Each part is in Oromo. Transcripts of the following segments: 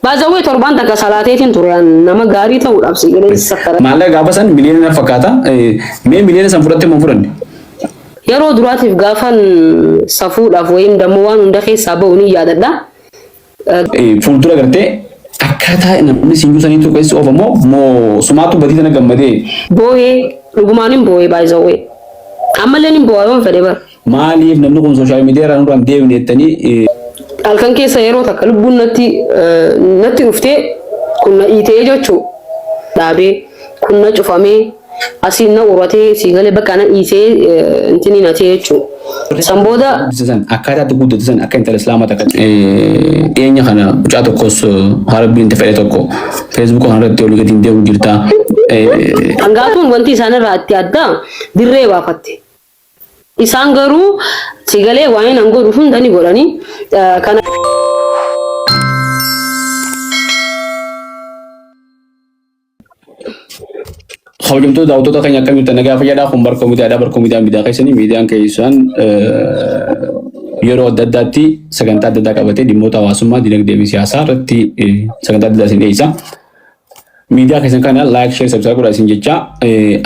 Baazawee torban takka salaateetiin turaan nama gaarii ta'uudhaaf sigalee sakkara. Maallaqa gaafa san miliyoona fakkaata. Mee miliyoona san fudhattee moo fudhanne? Yeroo duraatiif gaafan safuudhaaf wayim dammoo waan hunda keessaa ba'u ni yaadadha. Fuuldura gartee akkaataa namni sinjuu saniitu keessi oofamoo moo sumaatu badii tana gammadee? Boo'ee dhugumaan hin boo'ee baay'isawee. Ammallee hin boo'ee waan fedhe bara. Maaliif namni kun sooshaal miidiyaa irraa nurraan deemne jettanii halkan keessa yeroo takka lubbuun natti dhuftee kun na dhiitee jechuu dhaabee kun na cufamee asiin na uratee sigalee bakka na dhiisee intini na ta'e jechuu. San booda akkaataa itti guddatan akka intala islaamaa takka dhiyeenya kana mucaa tokkos harabbiin itti fedhe tokko feesbuukii kanarratti olii gadi hin deemu jirta. Hangaatuun wanti isaanirraa itti addaa dirree baafatte. Isaan garuu sigalee waan hin godhu hundanii godhanii kana Hawajamtoota daawwattoota keenya akkamitti nagaa fayyaadhaa kun barkoo miidiyaa keessanii miidiyaan keessan yeroo adda addaatti sagantaa adda addaa qabatee dhimmoota hawaasummaa dinagdee fi siyaasaa irratti sagantaa adda addaa isin dhiyeessa. Miidiyaa keessan kana like share subscribe godhaa isin jecha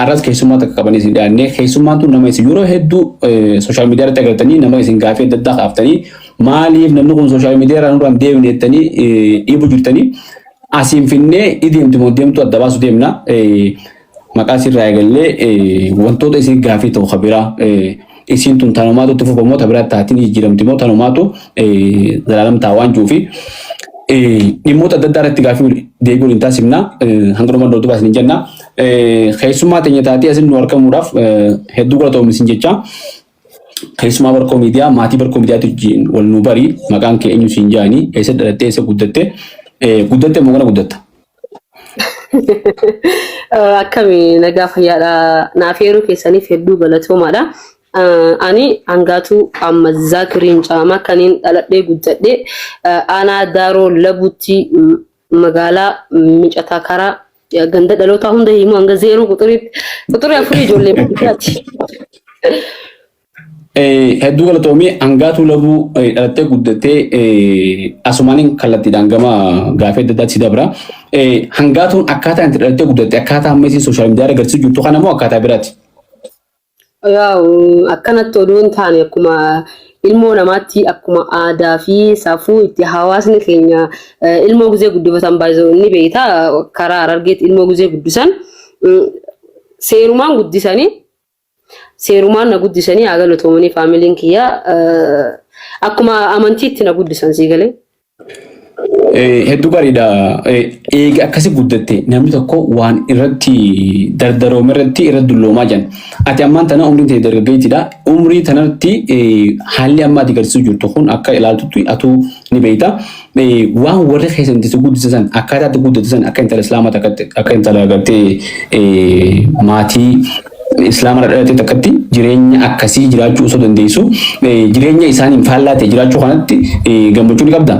arras keessummaa takka qabanii isin dhiyaannee keessummaan tun nama isin yeroo hedduu sooshaal miidiyaa irratti agartanii nama isin gaafii adda addaa kaaftanii maaliif namni kun sooshaal miidiyaa irraa nurraan deemne jettanii dhiibuu jirtanii asiin finnee ideemtu moo deemtu adda baasu deemna. Maqaa sirraa eegallee wantoota isin gaafii ta'u khabiraa isin tun tanumaatu itti fufamoo tabiraa taatiin jijjiiramti moo tanumaatu zalaalamtaa waan juufi dhimmoota adda addaa irratti gaafii deebi'uun hin taasifna hanga dhumaa dootu baasin hin jenna keessummaa teenya taatee asin nu argamuudhaaf hedduu galatoomni isin jecha keessummaa barkoo miidiyaa maatii barkoo miidiyaatti wajjin wal nu barii maqaan kee eenyu siin jaanii eessa dhalattee eessa guddatte moo kana guddatta? Akkami nagaa fayyaadhaa naaf yeroo keessaniif hedduu galatoomaadha. Ani hangaatu amma Zaakiriin Caamaa kaniin dhaladhee guddadhee aanaa Daaroo Labuutti magaalaa Micataa karaa ganda dhalootaa hunda himu hanga 0 quxurii afurii ijoollee baadiyyaatti. Hedduu galatoomii hangaatu labuu dhalattee guddattee asumaaniin kallattiidhaan gama gaafii adda addaatti si dabra. Hangaatuun akkaataa itti dhalattee guddatte akkaataa amma isin sooshaal miidiyaa agarsiisu jirtu kana moo akkaataa biraati? Akkanatti oduun taane akkuma ilmoo namaatti akkuma aadaa fi safuu itti hawaasni keenya ilmoo guzee guddifatan baay'ee ni beekta karaa Harargeetti ilmoo guzee guddisan seerumaan guddisanii seerumaan na guddisanii haa galatoomanii faamiliin kiyyaa akkuma amantiitti na guddisan siigalee. Hedduu gaariidha. Eega akkasii guddatte namni tokko waan irratti dardaroome irratti irra dulloomaa jiran. Ati ammaan tana umriin ta'e dargaggeettiidha. Umrii tanatti haalli amma ati agarsiisu jirtu kun akka ilaaltutti atuu ni beekta. Waan warri keessatti guddisan akkaataa itti guddatan akka intala islaamaa akka intala agartee maatii islaama dhalate takkatti jireenya akkasii jiraachuu osoo dandeessu jireenya isaaniin faallaa ta'e jiraachuu kanatti gammachuu ni qabda.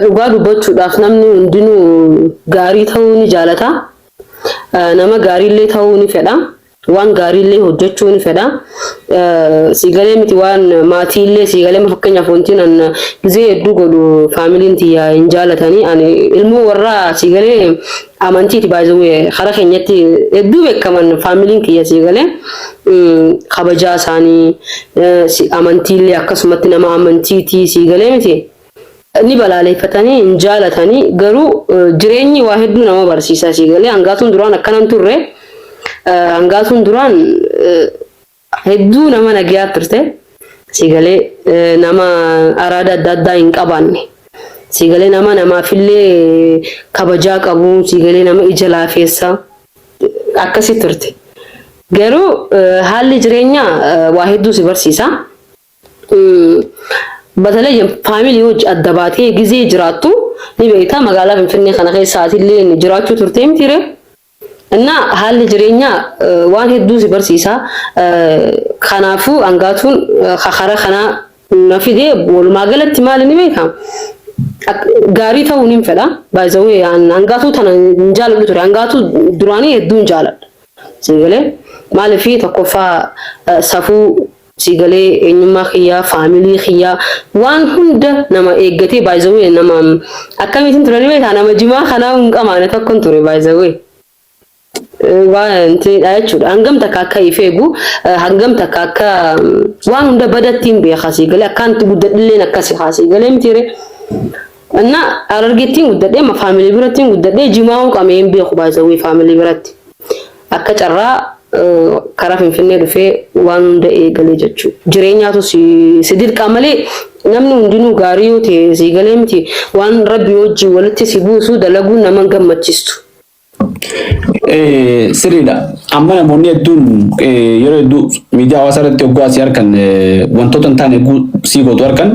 Dhugaa dubbachuudhaaf namni hundinuu gaarii ta'uu ni jaalata. Nama gaariillee ta'uu ni fedha. Waan gaariillee hojjechuu ni fedha. Siigalee miti waan maatiillee siigalee fakkeenyaaf wanti nan gizee hedduu godhu faamiliin tiyyaa hin jaalatanii ani ilmoo warra siigalee amantiiti baay'ee hara keenyatti hedduu beekaman faamiliin kiyya siigalee kabajaa isaanii amantiillee akkasumatti nama amantiiti siigalee miti. Ni balaaleffatanii hin jaalatanii garuu jireenyi waa hedduu nama barsiisa siigalee hangaatuun duraan akkanan turre hangaatuun duraan hedduu nama nagaa turte siigalee nama araada adda addaa hin qabaanne siigalee nama namaafillee kabajaa qabu siigalee nama ija laafeessa akkasii turte garuu haalli jireenyaa waa hedduu si barsiisa. Batalee faamilii hojii adda baatee gizee jiraattu ni beekta magaalaa Finfinnee kana keessaatillee jiraachuu turte mitiire. Innaa haalli jireenyaa waan hedduu si barsiisa. Kanaafuu hangaatuun kakara kanaa na fidee walumaa galatti maali ni beekama. Gaarii ta'uu ni fedha. Baay'ee hangaatuu tana hin jaaladhu ture. Hangaatuu duraanii hedduu hin jaaladha. Siigalee maaliif tokkoffaa safuu سيقالي إنما خيا فاميلي خيا وان هند نما إيجتي بايزوي نما أكمل تنتظرني بيت أنا مجمع خنا أمانة تكون تري بايزوي وان تي أشود هنگم تكاكا يفيبو هنگم تكاكا وان هند بدأ تيم بيخاسي قال كان تبدأ لنا كاسي خاسي قال متيري أنا أرجعتين ودة ما فاميلي براتين ودة جماعة كامين بيخو بايزوي فاميلي برات أكتر كرافين فيني رفي وان ده إيجالي جتشو جرينيا تو سيدير كاملي نمنو ندينو غاريو تي سيجالي متي وان ربي وجي ولتي سيبوسو دلقو نمان قمتشستو sirriidha. Amma namoonni hedduun yeroo hedduu miidiyaa hawaasaa irratti hoggaa asii harkan wantoota hin taane sii gootu harkan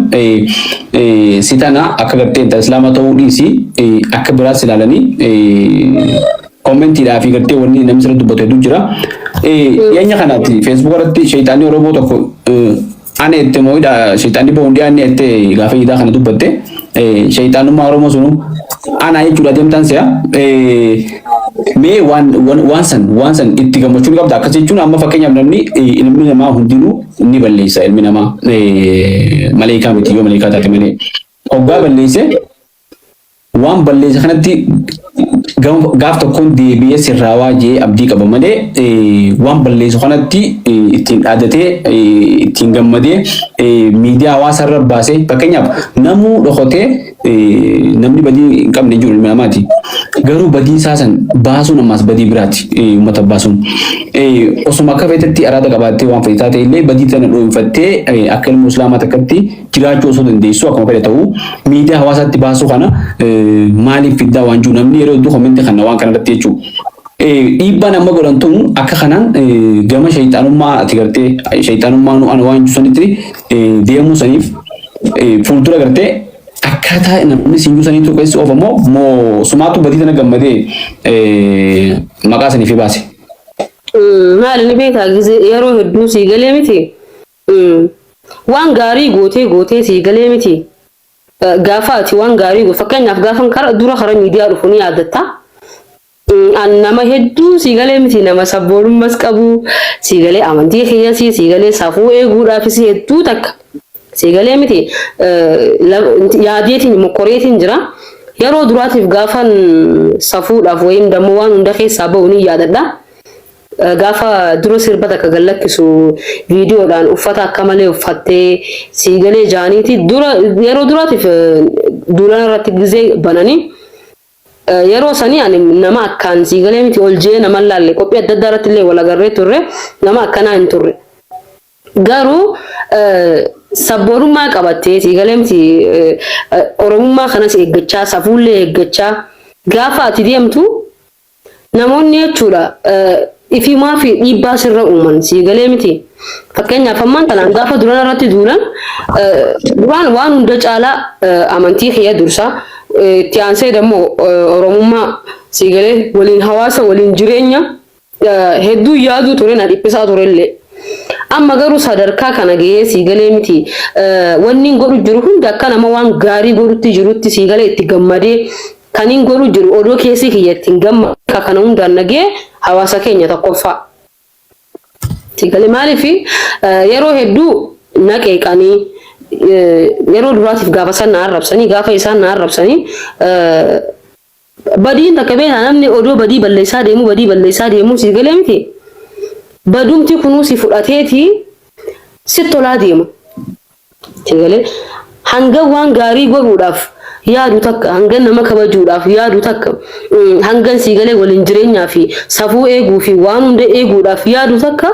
si tana akka gartee inta islaama ta'uu dhiisii akka biraas ilaalanii kommentiidhaa fi gartee wanni namni sirriitti dubbatu hedduu jira. Dhiyeenya kanaatti feesbuuk irratti sheeyxaanii Oromoo tokko ani itti moo'idha sheeyxaanii boondii ani itti gaafa hiitaa kana dubbatte sheeyxaanummaa Oromoo sunu ana jechuudha deemtaan si'a. Mee waan san itti gammachuun qabda akkas jechuun amma fakkeenyaaf namni ilmi namaa hundinuu ni balleessa ilmi namaa maleekaa miti yoo maleekaa taate malee hoggaa balleesse waan balleessa kanatti gaaf tokkoon deebi'ee sirraa waajee abdii qaba malee waan balleessu kanatti ittiin dhaadatee ittiin gammadee miidiyaa hawaasaa irra baasee fakkeenyaaf namuu dhokotee namni badii hin qabne jiru ilmi namaati. Garuu badii isaasan baasuun ammas badii biraati uummata baasuun. Osuma akka feetetti araada qabaattee waan feetaa ta'e illee badii sana dhuunfattee akka ilmu islaamaa takkatti jiraachuu osoo dandeessu akkuma fedhe ta'uu miidiyaa hawaasaatti baasuu kana maaliif fiddaa waan jiru namni yeroo hedduu kommenti kana waan kana irratti jechuudha. Dhiibbaan amma godhantuun akka kanaan gama shayxaanummaa ati gartee shayxaanummaa nu ana waan jiru deemuu saniif fuuldura gartee akkaataa namni siyyuu saniitu keessi oofamoo moo sumaatu badii sana gammadee maqaa sanii fi baase. Maal ni beektaa yeroo hedduu sii galee miti waan gaarii gootee sii galee miti gaafa ati waan gaarii goote fakkeenyaaf gaafa kara dura kara miidiyaa dhufu ni yaadatta. Nama hedduu sii galee miti nama sabboonummas qabu sii galee amantii keessi sii galee safuu eeguudhaafis hedduu takka. Sagalee miti yaadeetiin mokoreetiin jira yeroo duraatiif gaafan safuudhaaf wayim dammoo waan hunda keessaa ba'u ni yaadadha. Gaafa dura sirba takka gallakkisu viidiyoodhaan uffata akka malee uffattee sagalee jaaniiti yeroo duraatiif duulana irratti gizee bananii yeroo sanii ani nama akkaan sagalee miti ol jee nama laalle qophii adda addaa irratti illee wal agarree turre nama akkanaa hin turre. Garuu sabboonummaa qabattee sagalee miti Oromummaa kanas eeggachaa safuullee eeggachaa gaafa ati deemtu namoonni jechuudha ifimaa fi dhiibbaa sirra uuman sagalee miti. Fakkeenyaaf ammaan tanaan gaafa duraan irratti duraan waan hunda caalaa amantii kiyya dursaa itti aansee dammoo Oromummaa sagalee waliin hawaasa waliin jireenya hedduu yaaduu ture na dhiphisaa turellee. Amma garuu sadarkaa kana gahee sagalee miti wanni godhu jiru hunda akka nama waan gaarii godhutti jirutti sagalee itti gammadee kaniin godhu jiru odoo keessi kiyyatti hin gammadu kana hundaan nagee hawaasa keenya tokkoffaa. Sagalee maaliif yeroo hedduu naqeeqanii yeroo duraatiif gaafa san na arrabsanii gaafa isaan na arrabsanii badiin takka beekaa namni odoo badii balleessaa deemu sagalee miti. Badumti kunuusi fudhateeti sitti tolaa deema. Sagalee hanga waan gaarii godhuudhaaf yaadu takka hanga nama kabajuudhaaf yaadu takka hanga sagalee waliin jireenyaa fi safuu eeguu fi waan hunda eeguudhaaf yaadu takka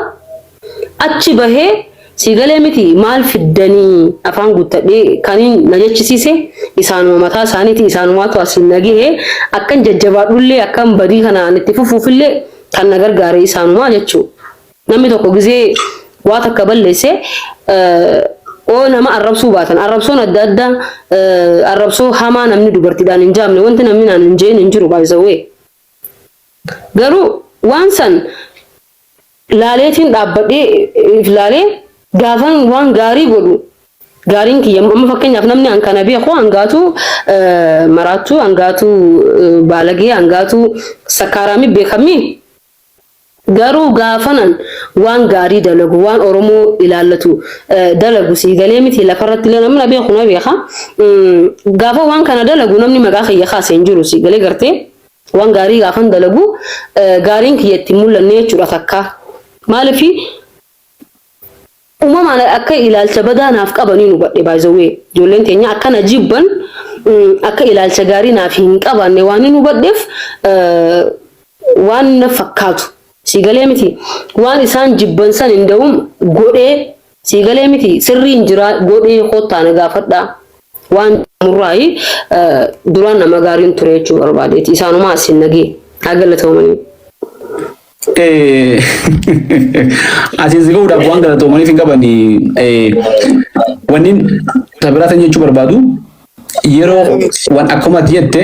achi bahee sagalee miti maal fiddanii afaan guuttadhee kaniin na jechisiise isaanuma mataa isaaniiti isaanumaatu asiin nagihee akkan jajjabaadhullee akkan badii kanaan itti fufuufillee kan na gargaare isaanumaa jechuudha. Namni tokko gizee waa takka balleesse oo nama arrabsuu baatan arrabsoon adda addaa arrabsoo hamaa namni dubartiidhaan hin jaamne wanti namni naan hin jeen hin jiru baay'isawee. Garuu waan san laaleetiin dhaabbadhee ilaalee gaafan waan gaarii godhu gaariin kiyya amma fakkeenyaaf namni an kana beeku hangaatu maraattuu hangaatu baalagee hangaatu sakkaaraami beekamii. garuu gaafanan waan gaarii dalagu waan oromoo ilaalatu dalagu si galee miti lafarratti namni beeku na beeka gaafa waan kana dalagu namni maqaa kiyya kaaseen jiru si galee gartee waan gaarii gaafan dalagu gaariin kiyyatti mul'anne jechuudha takka maaliif uumamaan akka ilaalcha badaanaaf qabanii nu badhe baay'ee ijoolleen teenya akkana jibban akka ilaalcha gaarii naaf hin qabanne waan nu badheef waan na fakkaatu sigalee miti waan isaan jibban san indawum godhee sigalee miti sirrii injira godhee hotaan gaafadha waan murraayi duraan nama gaariin ture jechuu barbaadeeti isaanuma asin nagee hagalatoomanii asin sigaudhaaf waan galatoomaniif hin qabani wannin tabiratan jechuu barbaadu yeroo waan akkuma jette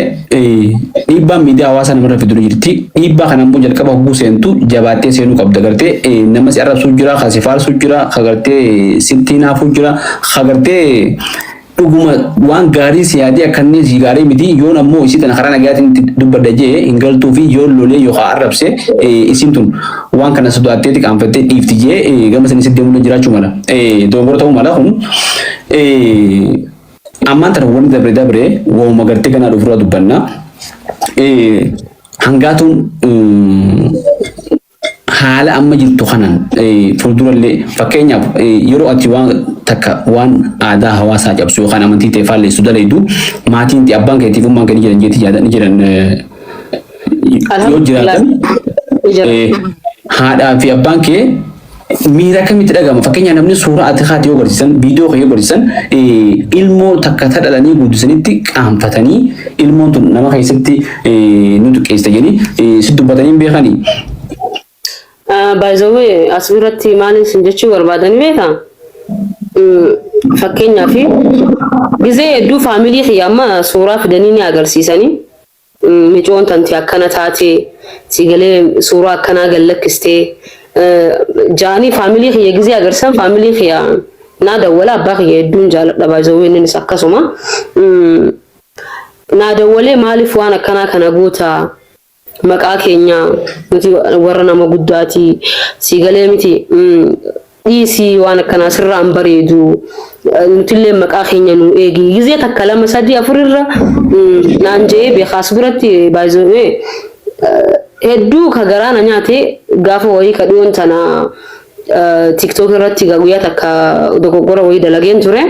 dhiibbaan miidiyaa hawaasaa namarra fidu jirti dhiibbaa kana immoo jalqaba hogguu seentu jabaattee seenuu qabda gartee nama si arrabsuu jira kasi faarsuu jira kagartee sittii naafuu jira kagartee dhuguma waan gaarii siyaadii akkanni si gaarii miti yoon ammoo isii tana karaa nagaatiin dubbadda jee hin galtuu fi yoon lolee yookaan arrabse isiin tun waan kana sodaatteeti qaanfattee dhiifti jee gama sanis deemuu jiraachuu mala doongora ta'uu mala kun ammaan tana wanni dabre waanuma gartee kanaa dhufurraa dubbanna hangaatuun haala amma jirtu kanan fuuldurallee fakkeenyaaf yeroo ati waan takka waan aadaa hawaasaa cabsu yookaan amantii ta'e faalleessu dalaydu maatiin abbaan keetiif ummaan keetii jedhan jeetii yaadanii jiran yoo jiraatan haadhaa fi abbaan kee miira kamitti dhagama fakkeenyaa namni suuraa ati haati yoo barsiisan viidiyoo yoo barsiisan ilmoo takka dhalanii guddisanitti qaanfatanii ilmoon tun nama keessatti nuti qeessa jedhanii si dubbatanii beekanii. By the way asirratti maalin sin jechuu barbaadanii beekaa fakkeenyaaf gizee hedduu faamilii kiyyaama suuraa fidanii ni agarsiisanii micoon tanti akkana taate sigalee suuraa akkanaa gallakkistee jaanii faamilii kiyya gizee agarsiisan faamilii kiyya naa dawwala abbaa kiyya hedduun jaaladha by the way innis akkasuma naa dawwalee maaliif waan akkanaa kana goota maqaa keenya nuti warra nama guddaati sigalee miti dhiisii waan akkanaa sirraan bareedu nutillee maqaa keenya nu eegi gizee takka lama sadii afurirra naan jee beekaas biratti baay'ee hedduu ka garaana nyaate gaafa wayii ka dhiyoon tana tiktok irratti guyyaa takka dogoggora wayii dalageen ture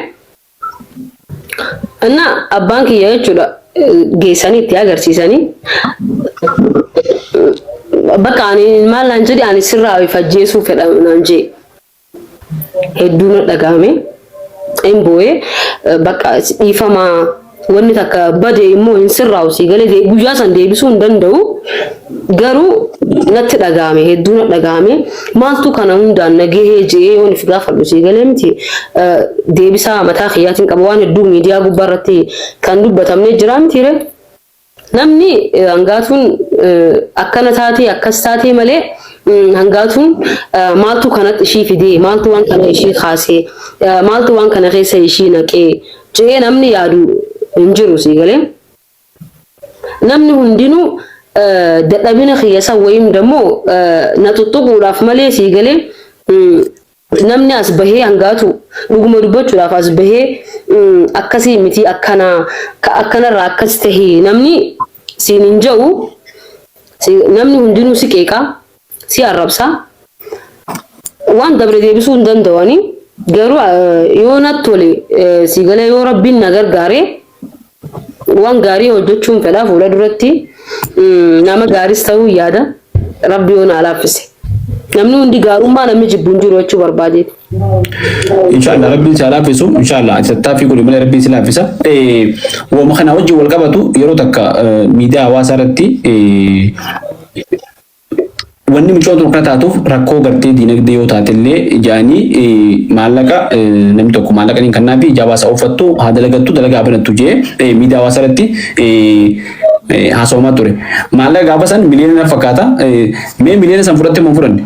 anna abbaan kiyya jechuudha geessanii itti agarsiisanii bakka ani maal naan jedhe ani sirraa ifajjeesuu fedha naan jee hedduu na dhagahame hin boo'ee bakka dhiifamaa wanni takka bade immoo hin sirraa'u si galee guyyaa san deebisuu hin danda'u garuu natti dhagahame hedduu na dhagahame maaltu kana hundaan nagahee jee yoon if gaafadhu si galee miti deebisaa mataa kiyyaatiin qaba waan hedduu miidiyaa gubbaa irratti kan dubbatamne jira mitiire namni hangaatuun akkana taatee akkas taatee malee hangaatuun maaltu kanatti ishii fidee maaltu waan kana ishii kaasee maaltu waan kana keessa ishii naqee jee namni yaadu hin jiru si galee namni hundinuu dadhabina kiyyasa wayim demo na tuttuquudhaaf malee si galee namni as bahee hangaatu dhuguma dubbachuudhaaf as bahee akkasii miti akkanarraa akkas tahee namni siin hin ja'u namni hundinuu si qeeqaa si arrabsaa waan dabre deebisuu hin danda'anii garuu yoo natti tole si galee yoo rabbiin na gargaare waan gaarii hojjechuun fedhaa fuula duratti nama gaaris ta'uu yaada rabbi yoo na laaffise namni hundi gaarummaa namni jibbuun jiru jechuu barbaadeeti. Inshallah rabbi si laaffisu inshallah tattaaffii kun malee rabbi si laaffisa. Wama kana wajjin wal qabatu yeroo takka miidiyaa hawaasaa irratti wanni micoon tokko taatuuf rakkoo gartee diinagdee yoo taatellee jaanii maallaqa namni tokko maallaqa niin kannaa fi jabaasaa uffattu haa dalagattu dalagaa banattu jee miidiyaa hawaasaa irratti haasawaa ture. Maallaqa gaafa san miliyoona fakkaata mee miliyoona san fudhatte moo fudhanne?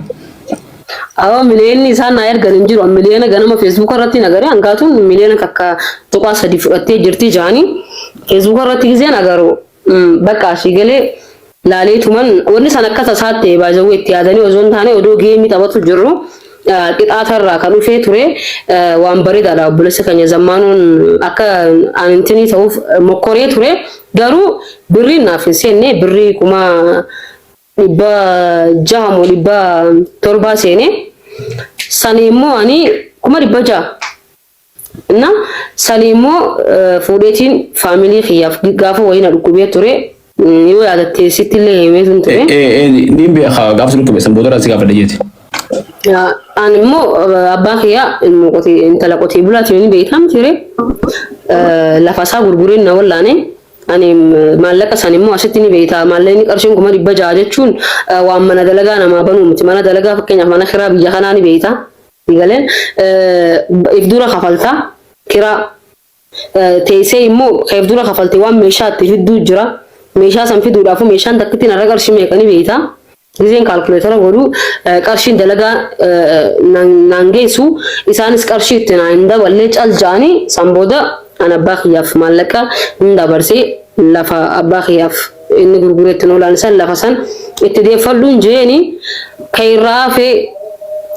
Miliyoonni isaan na ergan hin jiru miliyoona ganama Facebook irratti nagaree hangaatuun miliyoona takka tuqaa sadii fudhattee jirti jaanii Facebook irratti gizeen agaruu bakka ashii galee laaleetuman wanni san akka tasaatti baay'ee itti yaadanii osoo hin taane odoo geemii taphatu jirru qixaatarraa kan dhufee ture waan bareedaadha obboleessa keenya zammaanuun akka aanintinii ta'uuf mokkoree ture garuu birriin naaf hin seenne birrii kuma 600 moo 700 seene sanii immoo ani kuma 600 na sanii immoo fuudheetiin faamilii kiyyaaf gaafa wayina dhukkubee ture yoo yaadattee sitti illee himee sun ture nimbe gaafa sun dhukkubee san booda gaafa dhageeti an immoo abbaan kiyyaa intala qotee bulaati yoo ni beekam ture lafa isaa gurgureen na wallaane ani maallaqa san immoo asitti ni beekta maallaqni qarshiin kuma 600 jechuun waan mana dalagaa namaa banuu miti mana dalagaa fakkeenyaaf mana kiraa biyya kanaa ni beekta digaleen if dura kafalta kiraa teessee immoo if dura kafalte waan meeshaa itti fidduu jira meeshaa san fiduudhaaf meeshaan takkitti narra qarshii meeqani beekta giseen kaalkuleetara godhu qarshiin dalagaa naangeessu isaanis qarshii itti naan daballee caljaanii san booda an abbaa kiyyaaf maallaqa hin dabarsee lafa abbaa kiyyaaf inni gurgureetti noolaan san lafa san itti deeffadhuun jeeni kairraa fee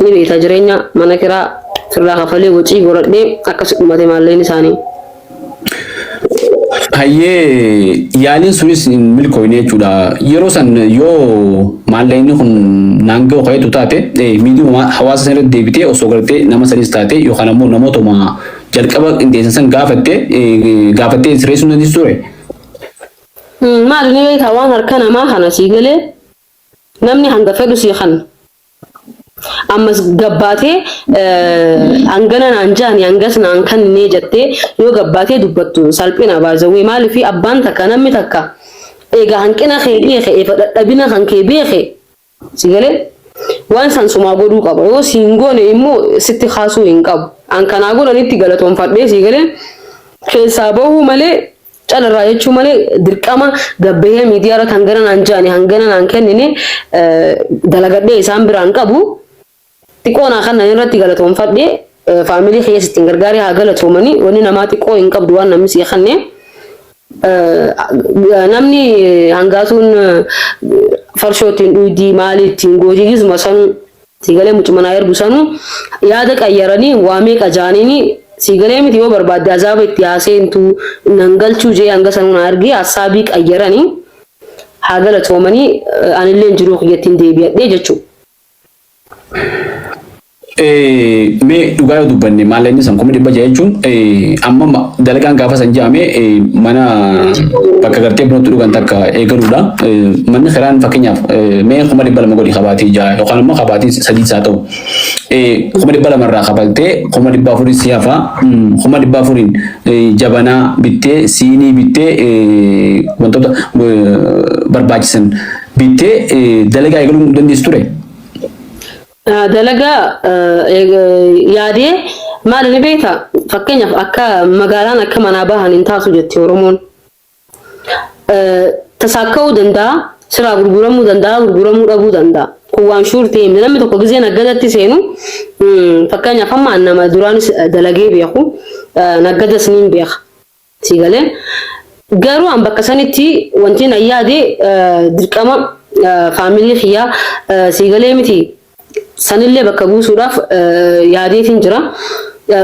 ni beekta jireenya mana kiraa firraa kafalee wacii godhadhee akkasii dhumate maalleen isaanii. Hayyee yaaliin sunis milkooyne jechuudha. Yeroo san yoo maallaqni kun naangoo qabeetu taate miidhuma hawaasa sanarratti deebitee osoo gartee nama sadis taate yookaan ammoo namootuma jalqaba qindeessan san gaafattee sireessuu dandeessu ture. Maali ni beektaa waan harka namaa kana sii galee namni hanga fedhu sii kan ammas gabbaatee hangana naan jaani hangas naan kan nee jettee yoo gabbaatee dubbattu salphina baazawee maaliif abbaan takka namni takka eega hanqina kee beeke dadhabina kan kee beeke sii galee waan san sumaa godhuu qaba yoo siin goone immoo sitti kaasuu hin qabu an kanaa godhanitti galatoonfadhee sii galee keessaa bahuu malee calarraa jechuu malee dirqama gabbahee miidiyaarra hangana naan jaani hangana naan kennine dalagadhee isaan biraan qabu xiqqoonaa kan irratti galatoonfadhee faamilii keessatti gargaarii haa galatoomanii wanni namaa xiqqoo hin qabdu waan namni sii kanne namni hangaatuun farshootiin dhuydii maalii ittiin gootii gisuma sanuu siigalee mucumanaa ergu sanuu yaada qayyaranii waamee qajaaniini siigalee miti yoo barbaadde azaaba itti haaseentu nangalchuu jee hanga sanuu na argee hasaabii qayyaranii haa galatoomanii anillee jiruu kiyyattiin deebi'adhee jechuudha. Mee dhugaa yoo dubbanne maallaqni san kuma 600 jechuun amma dalagaan gaafa san jedhame mana bakka gartee bunatti dhugan takka eegaluudha. Manni kiraan fakkeenyaaf mee kuma 200 godhi qabaatii ja'a yookaan immoo qabaatii 3 isaa ta'u kuma 200 irraa qabaltee kuma 400 siyaafa kuma 400 jabanaa bittee siinii bittee wantoota barbaachisan bittee dalagaa eegaluu dandeessu ture. Dalagaa yaadee maal ni beekta fakkeenyaaf akka magaalaan akka manaa bahan hin taatu jetti Oromoon tasaakka'uu danda'a siraa gurguramuu danda'a gurguramuu dhabuu danda'a kun waan shuurtee namni tokko gisee naggadatti seenu fakkeenyaaf amma nama duraan dalagee beeku naggadas niin beeka si galee garuu an bakka sanitti wanti na yaade dirqama faamilii kiyyaa si galee miti sanillee bakka buusuudhaaf yaadeetiin jira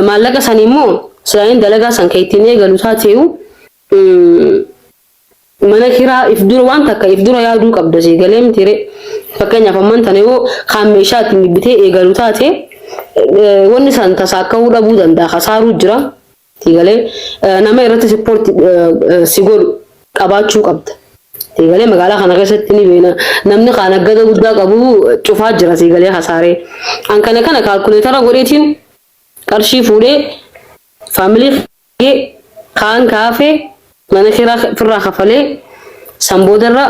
maallaqa san immoo siraayin dalagaa san keettiin eegalu taateeyu mana kiraa if dura waan takka if dura yaaduu qabda si galee miti fakkeenyaaf amman tana yoo kaan meeshaa ittiin bibbitee eegalu taate wanni san tasaakka'uu dhabuu danda'a kasaaruu jira si galee nama irratti sippoorti si godhu qabaachuu qabda. Sigalee magaalaa kana keessatti ni beena namni kana gada guddaa qabu cufaa jira sigalee hasaaree an kana kaalkuleetara godheetiin qarshii fuudhee faamilii kaan kaafee mana kiraa firraa kafalee samboodarra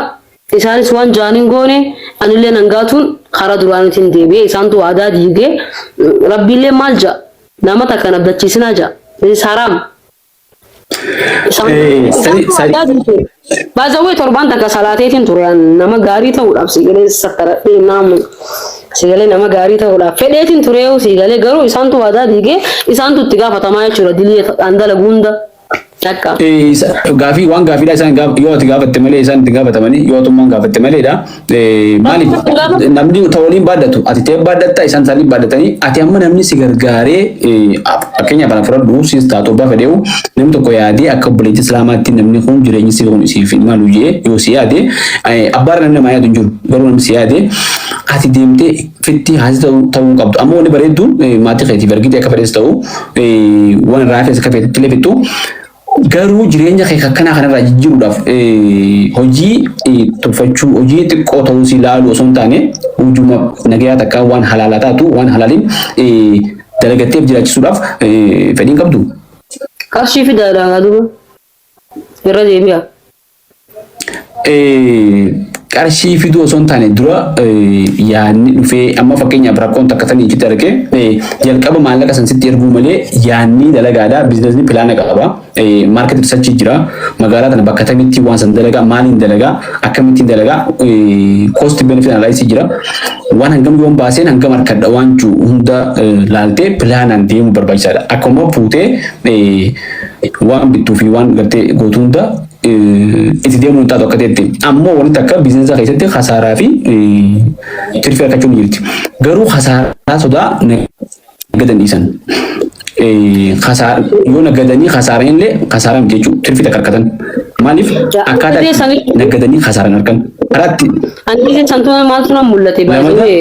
isaanis waan jaaniin goone anillee nangaatuun karaa duraanitiin deebi'ee isaantu aadaa diigee rabbiillee maal ja'a nama takka abdachiisinaa ja'a saraam Bazawe torban takka salaateetiin tureen nama gaarii ta'uudhaaf sigalee sakkaradhee naamu sigalee nama gaarii ta'uudhaaf fedheetiin tureewu sigalee garuu isaantu waadaa diigee isaantu itti gaafatamaa jechuudha dilii andala gunda Akka. Gaafii waan gaafiidha isaan yoo ati gaafatte malee isaan itti gaafatamanii yoo tummaan gaafatte maleedha. Maaliif namni ta'uun baadhatu ati ta'e baadhatta isaan isaanii baadhatanii ati amma namni si gargaaree fakkeenyaaf ana fudhadhu siis taatoo baafa deemu namni tokko yaadee akka obboleettii islaamaatti namni kun jireenyi si kun siif malu jee yoo si yaade abbaara namni namaa yaadu hin jiru garuu namni si yaade ati deemtee fitti haasi ta'uu qabdu amma wanni bareedduun maatii keetiif argite akka fedhes ta'u waan raafes akka fedhetti lefittu garuu jireenya kee akkanaa kanarraa jijjiiruudhaaf hojii tuffachuu hojii xiqqoo ta'uu si ilaalu osoo hin taane hujuma nagayaa takkaa waan halaalaa taatu waan halaaliin dalagatteef jiraachisuudhaaf fedhiin qabdu. Qarshii fidaadhaa duuba irra deebi'a. Qarshii fiduu osoo hin taane dura yaanni dhufee amma fakkeenyaaf rakkoon takka tanii itti argee jalqaba maallaqa san sitti erguu malee yaanni dalagaadha biizinasni pilaana qaba maarketii risaachii jira magaalaa tana bakka tamitti waan san dalagaa maaliin dalagaa akkamittiin dalagaa koosti benefit analysis jira waan hangam yoon baaseen hangam harkadha waan jiru hunda laaltee pilaanaan deemuu barbaachisaadha akkuma fuutee waan bittuu fi waan gartee gootu hunda itti deemuun taatu akka ta'etti ammoo wanti akka biizinasa keessatti khasaaraa fi tirfii argachuun jirti garuu khasaaraa sodaa nagadan dhiisan yoo nagadanii khasaaraan illee khasaaraan jechuun tirfii takka argatan maaliif akkaataa nagadanii khasaaraan argan karaatti. Ani santuuna maaltu na mul'ate baay'ee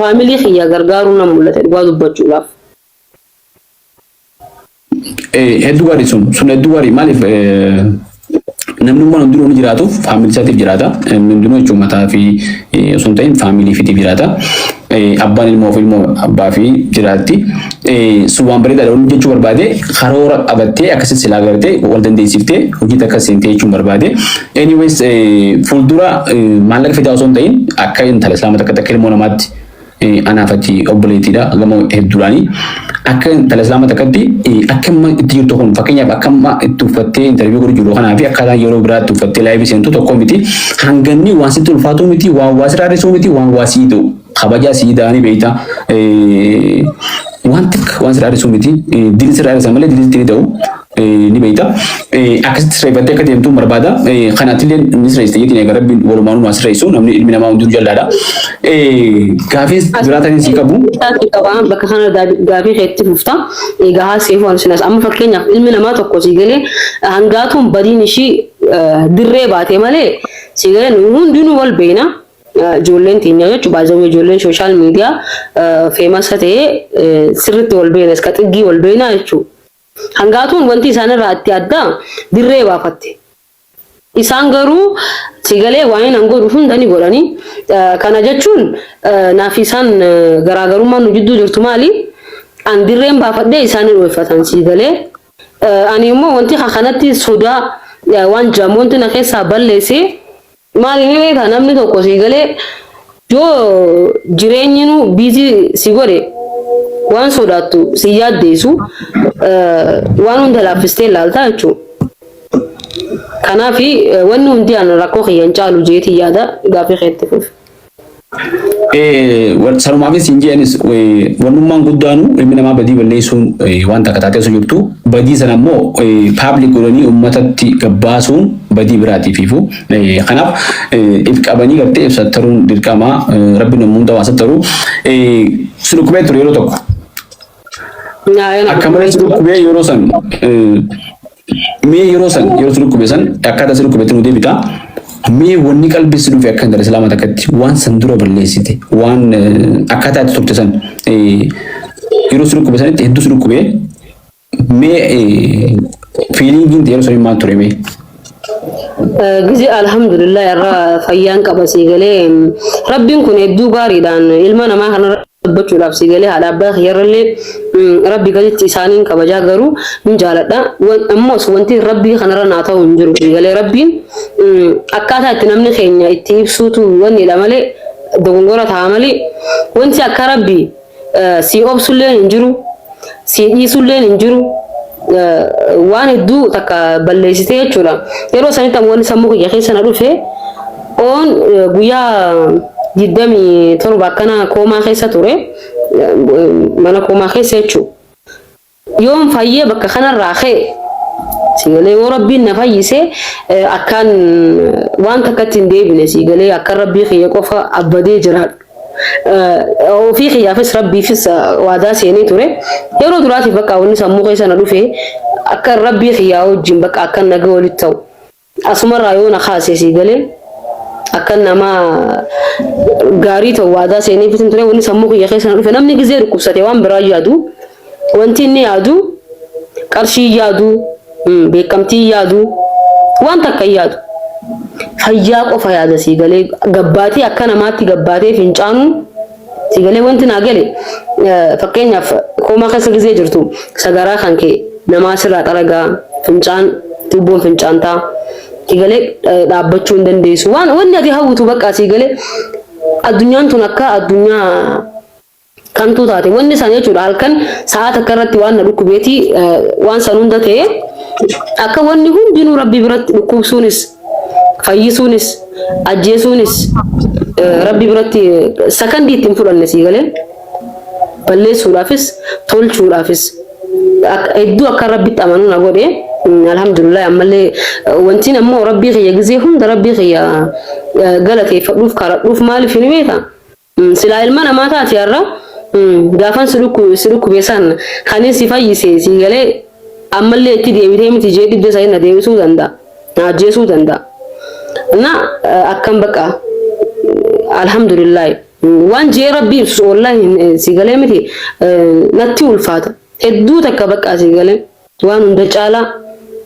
faamilii kiyya gargaaruu na mul'ate dhugaa dubbachuudhaaf. Hedduu gaarii sun hedduu gaarii maaliif namni waan hundinuu ni jiraatuuf faamilii isaatiif jiraata. Hundinuu jechuun mataa fi osoo hin ta'in faamilii fitiif jiraata. Abbaan ilmoo abbaa fi jiraatti. Waan bareedaadha wanni jechuu barbaade karoora qabattee akkasitti silaa gartee wal dandeessiftee hojii takka seentee jechuun barbaade. Anyways fuuldura maallaqa fidaa osoo hin ta'in akka intala islaama takka ilmoo namaatti anaafatti obboleettiidha gama hedduudhaanii. Akka intala islaama takkatti akkamma itti jirtu kun fakkeenyaaf akkamma itti uffattee interviyuu godhu jiru kanaa fi akkaataa yeroo biraatti uffattee laayivii seentu tokko miti hanganni waan sitti ulfaatu miti waan waa sirraarrisuu miti waan waa sii ta'u kabajaa sii da'anii beeyta waan takka waan sirraarrisuu miti dili sirraarrisa malee dili sitti ni ta'u ni beeyta akkasitti sirreeffattee akka deemtu barbaada kanaattillee ni sirreessite jechuun egaa rabbiin walumaanuma sirreessu namni ilmi namaa hunduu jallaadha gaafii jiraatanii sii qabu. Bakka kana gaafii keetti fufta egaa haasee waan sinas amma fakkeenyaaf ilmi namaa tokko sii galee hangaatuun badiin ishii dirree baatee malee sii galee hundinuu wal beena. Ijoolleen teenya jechuun baay'ee ijoolleen sooshaal miidiyaa feemasa ta'ee sirriitti wal beena iska xiggii wal beena jechuudha. Hangaatuun wanti isaan irraa itti addaa dirree baafatte. Isaan garuu sigalee waan hin godhu hundanii godhanii kana jechuun naaf isaan garaagarummaan nu jidduu jirtu maali? An dirreen baafadhee isaan hin uffatan sigalee. Ani immoo wanti kanatti sodaa waan jaamoonti na keessaa balleessee maali ni namni tokko sigalee yoo jireenyi nu biizii si godhe waan sodaattu si yaaddeessu waan hunda laaffistee ilaaltaa jechuudha. Kanaaf wanni hundi aan rakkoo kiyyan caalu jeetii yaada gaafii keetti fuuf. Sanumaafis hin jeenis wannummaan guddaanu ilmi namaa badii balleessuun waan takka taateessu jirtu badii sana immoo paablik godhanii uummatatti gabbaasuun badii biraatiifiifu kanaaf if qabanii gartee ibsattaruun dirqamaa rabbi namuu hunda waan sattaruu sirukubee ture yeroo tokko. Akka malee sirukubee yeroo san mee yeroo sirukubee san akkaataa sirukubeetti nu deebitaa. Mee wanni qalbisi dhufe akka intala islaama takkatti waan san dura balleessite waan akkaataa itti turte san yeroo sirukube sanitti hedduu sirukubee mee fiilingiin yeroo sanii maal ture mee? Gizi alhamdulillah irraa fayyaan qaba siigalee rabbiin kun hedduu gaariidhaan ilma namaa kana dubbachuudhaaf siigalee haadha abbaa kiyyarrallee rabbi gaditti isaaniin kabajaa garuu hin jaaladha. Ammoos wanti rabbii kanarra naa ta'u hin jiru siigalee rabbiin akkaataa itti namni keenya itti ibsuutu wannidha malee dogongora ta'a malee wanti akka rabbii si obsullee hin jiru si dhiisullee hin jiru waan hedduu takka balleessitee jechuudha. Yeroo sanitti ammoo sammuu kiyya keessa na dhufe oon guyyaa 27 akkana koomaa keessa ture mana koomaa keessa jechuudha. Yoon fayyee bakka kanarraa ka'e سيقولي وربي نفايسه أكان وان تكتين ديبنا سيقولي أكان ربي خيقوفا أبدي جراد وفي خيافس ربي فيس وادا سيني توري يرو دراتي بقى وني سمو خيسا ندوفي أكان ربي خياو جيم بقى أكان نقولي التو أسمر رايونا خاصي سيقولي أكان نما غاري تو وادا سيني فيس توري وني سمو خيسا ندوفي نمني جزير كوبساتي وان براي يادو وانتيني يادو قرشي يادو beekamtii yaadu waan takka yaadu fayyaa qofa yaada siigalee gabbaatii akka namaatti gabbaatee fincaanu siigalee wanti naa gale fakkeenyaaf koomaa keessa gizee jirtu sagaraa kan kee namaa sirraa xaragaa fincaan tubboon fincaantaa siigalee dhaabbachuu hin dandeessu wanni ati hawwitu bakka siigalee addunyaan tun akka addunyaa kantu taate wanni san jechuudha halkan sa'aata akka irratti waan na dhukkubeeti waan san hunda ta'e akka wanni hundinuu rabbi biratti dhukkubsuunis fayyisuunis ajjeesuunis rabbi biratti sakandii ittiin fudhanne siigalee balleessuudhaafis tolchuudhaafis hedduu akka rabbitti amanuu na godhe alhamdulillah ammallee wantiin ammoo rabbii kiyya gizee hunda rabbii kiyya galateeffadhuuf kadhadhuuf maaliif hin beeka silaa ilma namaa taate har'a gaafan siruku beesan kanin si fayyise siigalee ammallee itti deebitee miti jee dhibde isaa na deebisuu danda'a na ajjeesuu danda'a na akkam baqa alhamdulillah waan jee rabbi wallahi siigalee miti natti ulfaata hedduu takka baqa siigalee waan hunda caalaa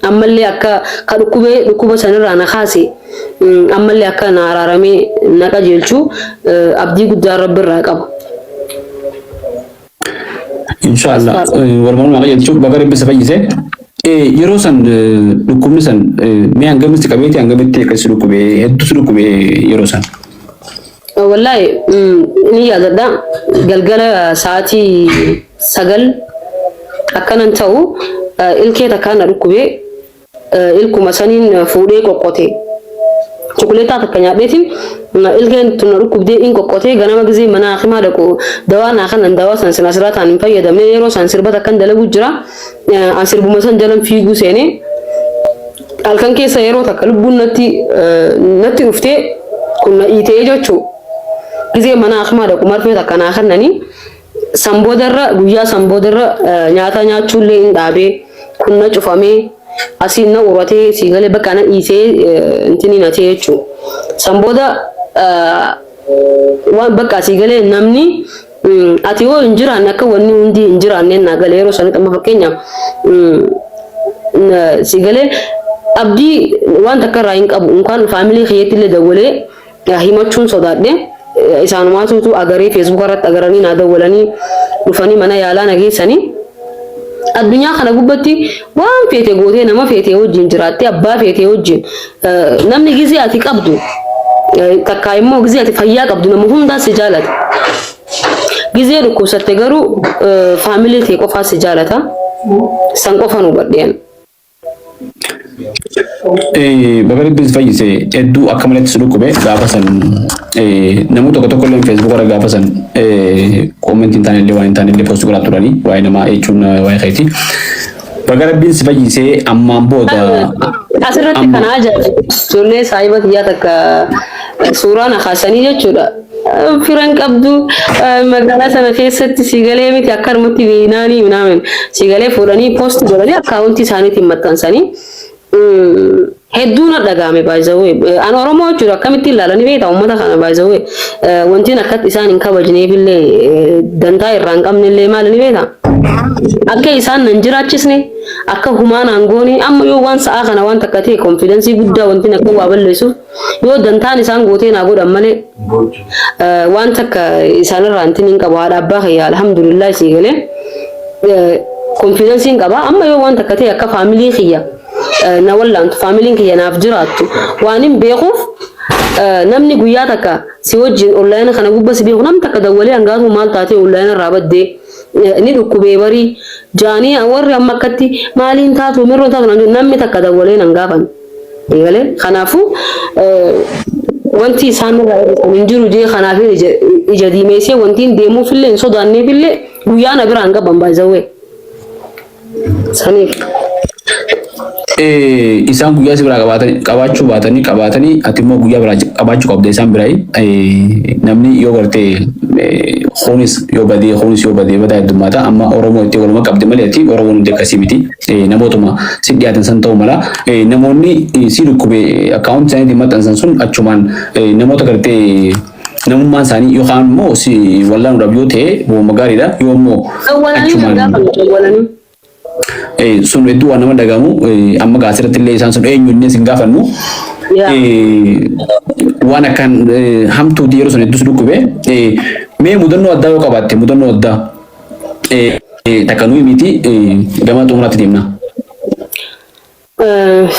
ammallee akka ka dhukkuba sanirraa na kaase ammallee akka na araaramee na qajeelchuu abdii guddaa rabbi irraa qaba. Inshallah warmaan maal jechuun baga rabbi safayise yeroo san dhukkubni san mee hangamitti qabeeti hangamitti akkasi dhukkubee hedduutu dhukkubee yeroo san. Wallahi ni yaadadha galgala sa'aatii 9 akkanan ta'u ilkee takkaan na dhukkubee ilkuma saniin fuudhee qoqqotee chokoleetaa takka nyaadheetiin ilkeen tun dhukkubdee in qoqqotee ganama gizee mana hakimaa dhaqu dawaa naa kanan dawaa san sina siraataan hin fayyadamne yeroo san sirba takkan dalagu jira an sirbuma san jalan fiiguu seenee halkan keessa yeroo takka lubbuun natti dhuftee kun na iitee jechuu gizee mana hakimaa dhaqu marfee takka naa kannanii samboodarra guyyaa samboodarra nyaata nyaachuullee hin dhaabee kun na cufamee asiin na uratee siigalee bakka na iitee intini na ta'e jechuu sambooda waan bakka siigalee namni ati yoo hin jiraanne akka wanni hundi hin jiraanne na galee yeroo sanatti amma fakkeenyaaf siigalee abdii waan takka irraa hin qabu unkaan faamilii kiyyeetti illee dawwalee himachuun sodaadhe isaanumaatuutu agaree feesbuuk irratti agaranii naa dawwalanii dhufanii mana yaalaa na geessanii addunyaa kana gubbatti waan feete gootee nama feete wajjin jiraatte abbaa feete wajjin namni gizee ati qabdu takka immoo gizee ati fayyaa qabdu nama hundaa si jaalata gizee dhukkubsatte garuu faamilii tee qofaa si jaalata san qofa nu badheen. Baga rabbi fayyise hedduu akka malatti si dhukkube gaafa san namoota tokko tokko illee feesbuuk irra gaafa san koomentiin taanillee waan hin taanillee poostii godhaa turanii waa'ee namaa jechuun waa'ee keeti. Baga rabbiin si fayyisee ammaan booda. Asirratti kana ajaa'iba ijoollee saayiba kiyyaa takka suuraa na kaasanii jechuudha. Firan qabdu magaalaa sana keessatti siigalee miti akka harmatti beeynaanii minaamen siigalee fuudhanii poost godhanii akkaawuntii isaaniitiin maxxansanii hedduun dhagaame baay'isawee an oromoo jechuudha akkamitti ilaalanii beektaa uummata kana baay'isawee wantiin akkatti isaan hin kabajneefillee dantaa irraa hin qabnellee maal ni beektaa akka isaan nan jiraachisne akka humaan aangooni amma yoo waan sa'a kana waan takka ta'e konfidensii guddaa wantiin akka waa balleessuuf yoo dantaan isaan gootee naa godhan malee waan takka isaanirraa intiin hin qabu haadha abbaa kiyya alhamdulillah siigalee konfidensiin qaba amma yoo waan takka ta'e akka faamilii kiyya na wallantu faamiliin kiyya naaf jiraattu waan hin beekuuf namni guyyaa takka si wajjin online kana gubba si beeku nam takka dawwalee hangaatu maal taate online irraa baddee ni dhukkubee barii jaanii warri amma akkatti maaliin taatu mirroo taatu namni takka dawwalee nan gaafan eegalee kanaafu wanti isaan irraa hin jiru jee kanaaf ija diimeessee wantiin deemuufillee hin sodaanneefillee guyyaa na biraan qaban baay'isawee saniif. isaan guyyaa si biraa qabaachuu baatanii ati immoo guyyaa biraa qabaachuu qabda isaan biraa namni yoo gartee hoonis yoo badee badaa heddummaata amma Oromoo itti waluma qabdi malee ati Oromoon hundi akkasii miti namootuma si dhiyaatan san ta'u mala namoonni si dhukkubee akkaawunti isaaniitiin maxxansan sun achumaan namoota gartee namummaan isaanii yookaan immoo si wallaanuudhaaf yoo ta'e booma gaariidha yoo immoo achumaan sun hedduu waan nama dhagahamu amma gaasirratti illee isaan sun eenyu inni sin gaafannu waan akkaan hamtuuti yeroo sun hedduus dhukkube mee mudannoo addaa yoo qabaatte mudannoo addaa takkanuu miti gama xumuraatti deemna.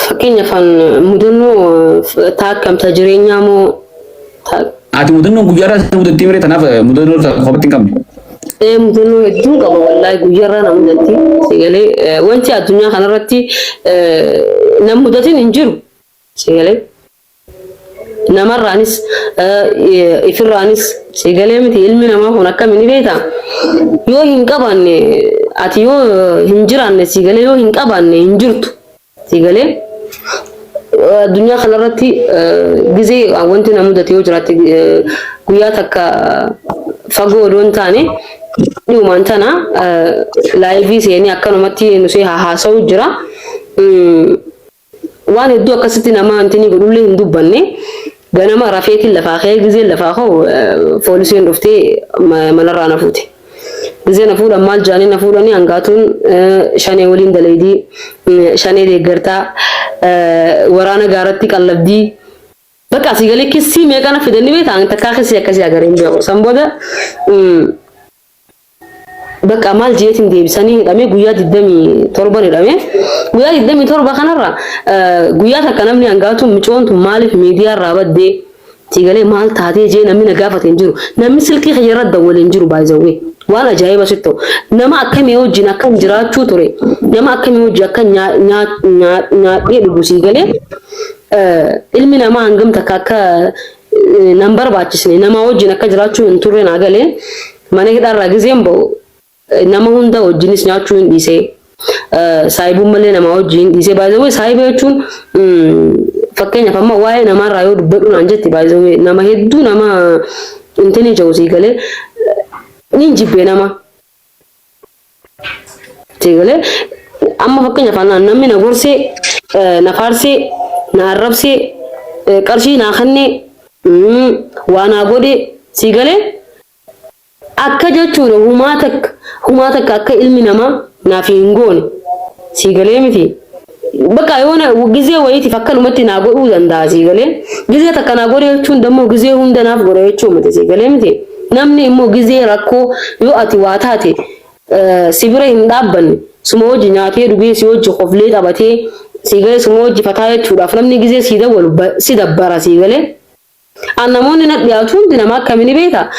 Fakkeenyaaf mudannoo taakkamta jireenyaa moo ati mudannoo guyyaarraa mudatti miree tanaaf mudannoo kophaatti hin qabne. Mudannoo hedduu qaba wallahi guyyaarraa na mudatti sigalee wanti addunyaa kanarratti na mudatiin hin jiru sigalee namarraanis ifirraanis sigalee miti ilmi namaa kun akkamiin beekta yoo hin qabaanne ati yoo hin jiraanne sigalee yoo hin qabaanne hin jirtu sigalee addunyaa kanarratti gizee wanti na mudate yoo jiraatti guyyaa takka fagoo odoon taane dhumaan tana laayivii seenii akkanumatti nusee haasa'u jira waan hedduu akkasitti nama antini godhullee hin dubbanne ganama rafeetiin lafaa ka'ee gizee lafaa ka'u poolisiin dhuftee manarraa na fuute gizee na fuudhan maal jaanii na fuudhanii hangaatuun shanee waliin daleedii shanee deeggartaa waraana gaaratti qallabdii bakka asii galee kissii meeqana fidanii beektaa takkaa kissii akkasii agareen beeku san booda bakka maal jeetiin deebisanii hidhamee guyyaa 27 hidhamee guyyaa 27 kanarra guyyaa takka namni hangaatu micoontu maaliif miidiyaa irraa baddee tigalee maal taatee jee namni na gaafate hin jiru namni silkii xiyyaarra dawwalee hin jiru baay'ee waan ajaa'iba sitti nama akkamii wajjin akka jiraachuu ture nama akkamii wajjin akka nyaadhee dhugu siigalee ilmi namaa hangam takka akka nan barbaachisne nama wajjin akka jiraachuu hin turre naa galee mana hidhaarraa gizeen ba'u nama hunda wajjinis nyaachuu hin dhiisee saayibuun malee nama wajjin dhiisee baay'ee saayiba jechuun fakkeenyaaf amma waa'ee namaarraa yoo dubbadhu naan jetti baay'ee nama hedduu nama intini jiru siigalee nin jibbee nama siigalee amma fakkeenyaaf namni na gorsee na faarsee na arrabsee qarshii naa kennee waa naa godhee siigalee akka jechuudha humaa takka akka ilmi namaa naaf hin goone siigalee miti bakka yoona gizee wayiitiif akkanumatti naa godhuu danda'a siigalee gizee takka naa godhe jechuun dammoo gizee hunda naaf godhe jechuu miti siigalee miti namni immoo gizee rakkoo yoo ati waa taate sibira hin dhaabbanne suma hojii nyaatee dhugee si hojii qoflee qabatee siigalee suma hojii fataa jechuudhaaf namni gizee si dawwalu si dabbara siigalee. Namoonni na dhiyaatu hundi nama akkamiin beekta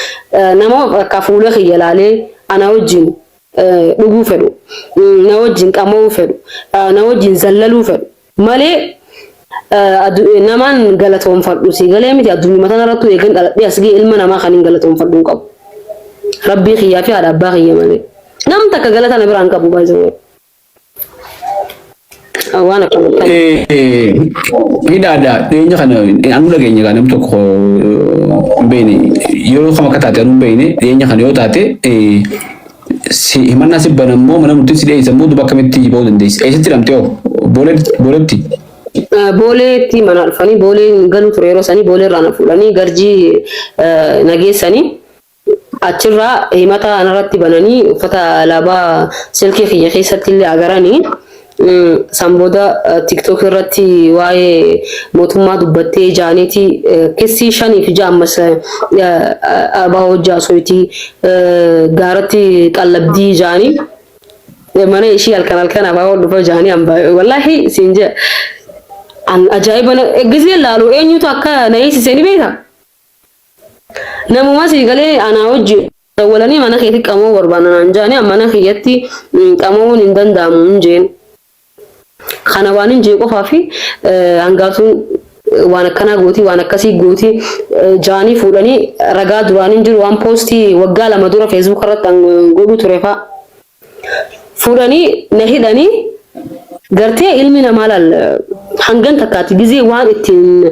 nama akka fuula kiyya laalee ana wajjin dhuguu fedhu na wajjin qamoo fedhu na wajjin zallaluu fedhu malee namaan galatoonfadhu siigalee miti addunyaa mataan irratti eegan dhaladhee asgee ilma namaa kan hin galatoonfadhu hin qabu rabbii kiyyaa fi haadha abbaa kiyya malee nam takka galata na biraan qabu baay'ee. Waan akka hidhaadha dhiyeenya kana anu dhageenya kana namni tokko beene yeroo kam akka taate anu beene dhiyeenya kana yoo taate himannaa si banammoo mana murtii si dhiyeessan moo duba akkamitti ba'uu dandeessi eessatti hidhamte hoo booletti booleetti mana alfanii boolee galuu ture yeroo sanii boolee irraa na fuudhanii garjii nageessanii achirraa himata anarratti bananii uffata alaabaa silkii kiyya keessatti illee agaranii samboda TikTok irratti waa'ee mootummaa dubbattee jaaniiti keessi shanii fi jaammas abaa hojjaa soitii gaaratti qallabdii jaanii mana ishii halkan abaa dhufa jaanii wallahi siinje an ajaa'iba gizee laalu eenyutu akka na eegsisee ni beekta namuma siigalee ana hojii walanii mana keetti qamoo barbaadan jaanii mana kiyyatti qamoon hin danda'amu hin jeen kana waan hin jee qofaa fi hangaatuun waan akkana gooti waan akkasii gooti jaanii fuudhanii ragaa duraan hin jiru waan poostii waggaa 2 dura Facebook irratti godhu ture fa fuudhanii na hidhanii gartee ilmi namaa laal hangan takkaati gizee waan ittiin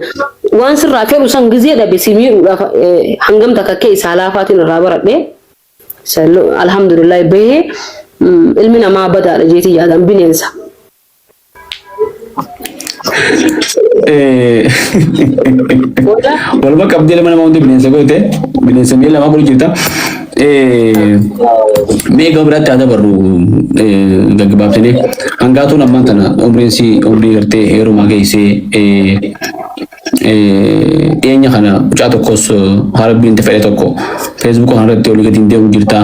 waan sirraa fedhu san gizee dhabe simiidhuudhaaf hangam takka kee isaa laafaatiin irraa baradhe alhamdulillah bahee ilmi namaa badaadha jeetii yaadan bineensa. Walba qabdee lama nama hundi bineensa goote bineensa miila lama bulu jirta. Mega berat ada baru gaggabab sini angkatu namman tana umri garte hero mage ise enya kana jatuh kos harap bin tefele toko Facebook harap teori ketin dia ujirta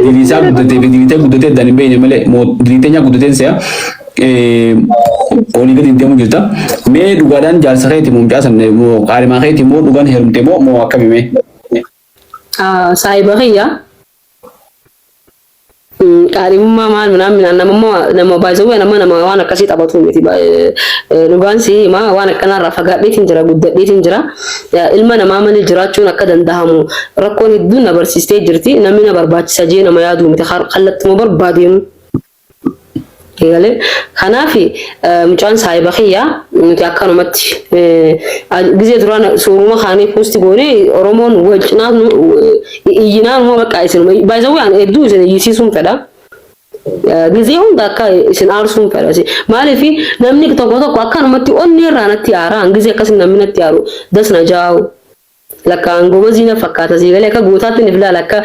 diri sa gudete dan imbe nyamale mo diritenya gudete saya oli ketin dia ujirta me dugadan jal saketi mo biasa mo karima saketi mo dugan herum temo mo akami Saibariya karimummaa maal minaan nama baay'ee nama waan akkasii taphatu miti dhugaan si ma waan akkanarraa fagaadheetiin jira guddadheetiin jira ilma namaa malee jiraachuun akka danda'amu rakkoon hedduun na barsiistee jirti namni na barbaachisa jee nama yaadu miti kallattii barbaadeenu eegale kanaafi mucaan saayibariya nuti akkanumatti gizee duraan suuruma kaanii poosti goone oromoon walcinaa iyyinaan moo bakka isin baay'ee waan hedduu isin iyyisiisuun fedha gizee hunda akka isin aarsuun fedha maaliifi namni tokko akkanumatti onni irraa natti aaraan gizee akkasin namni natti aaru dasna jaa'u lakka angoma zina fakkaata siigalee akka gootaatti ni filaala akka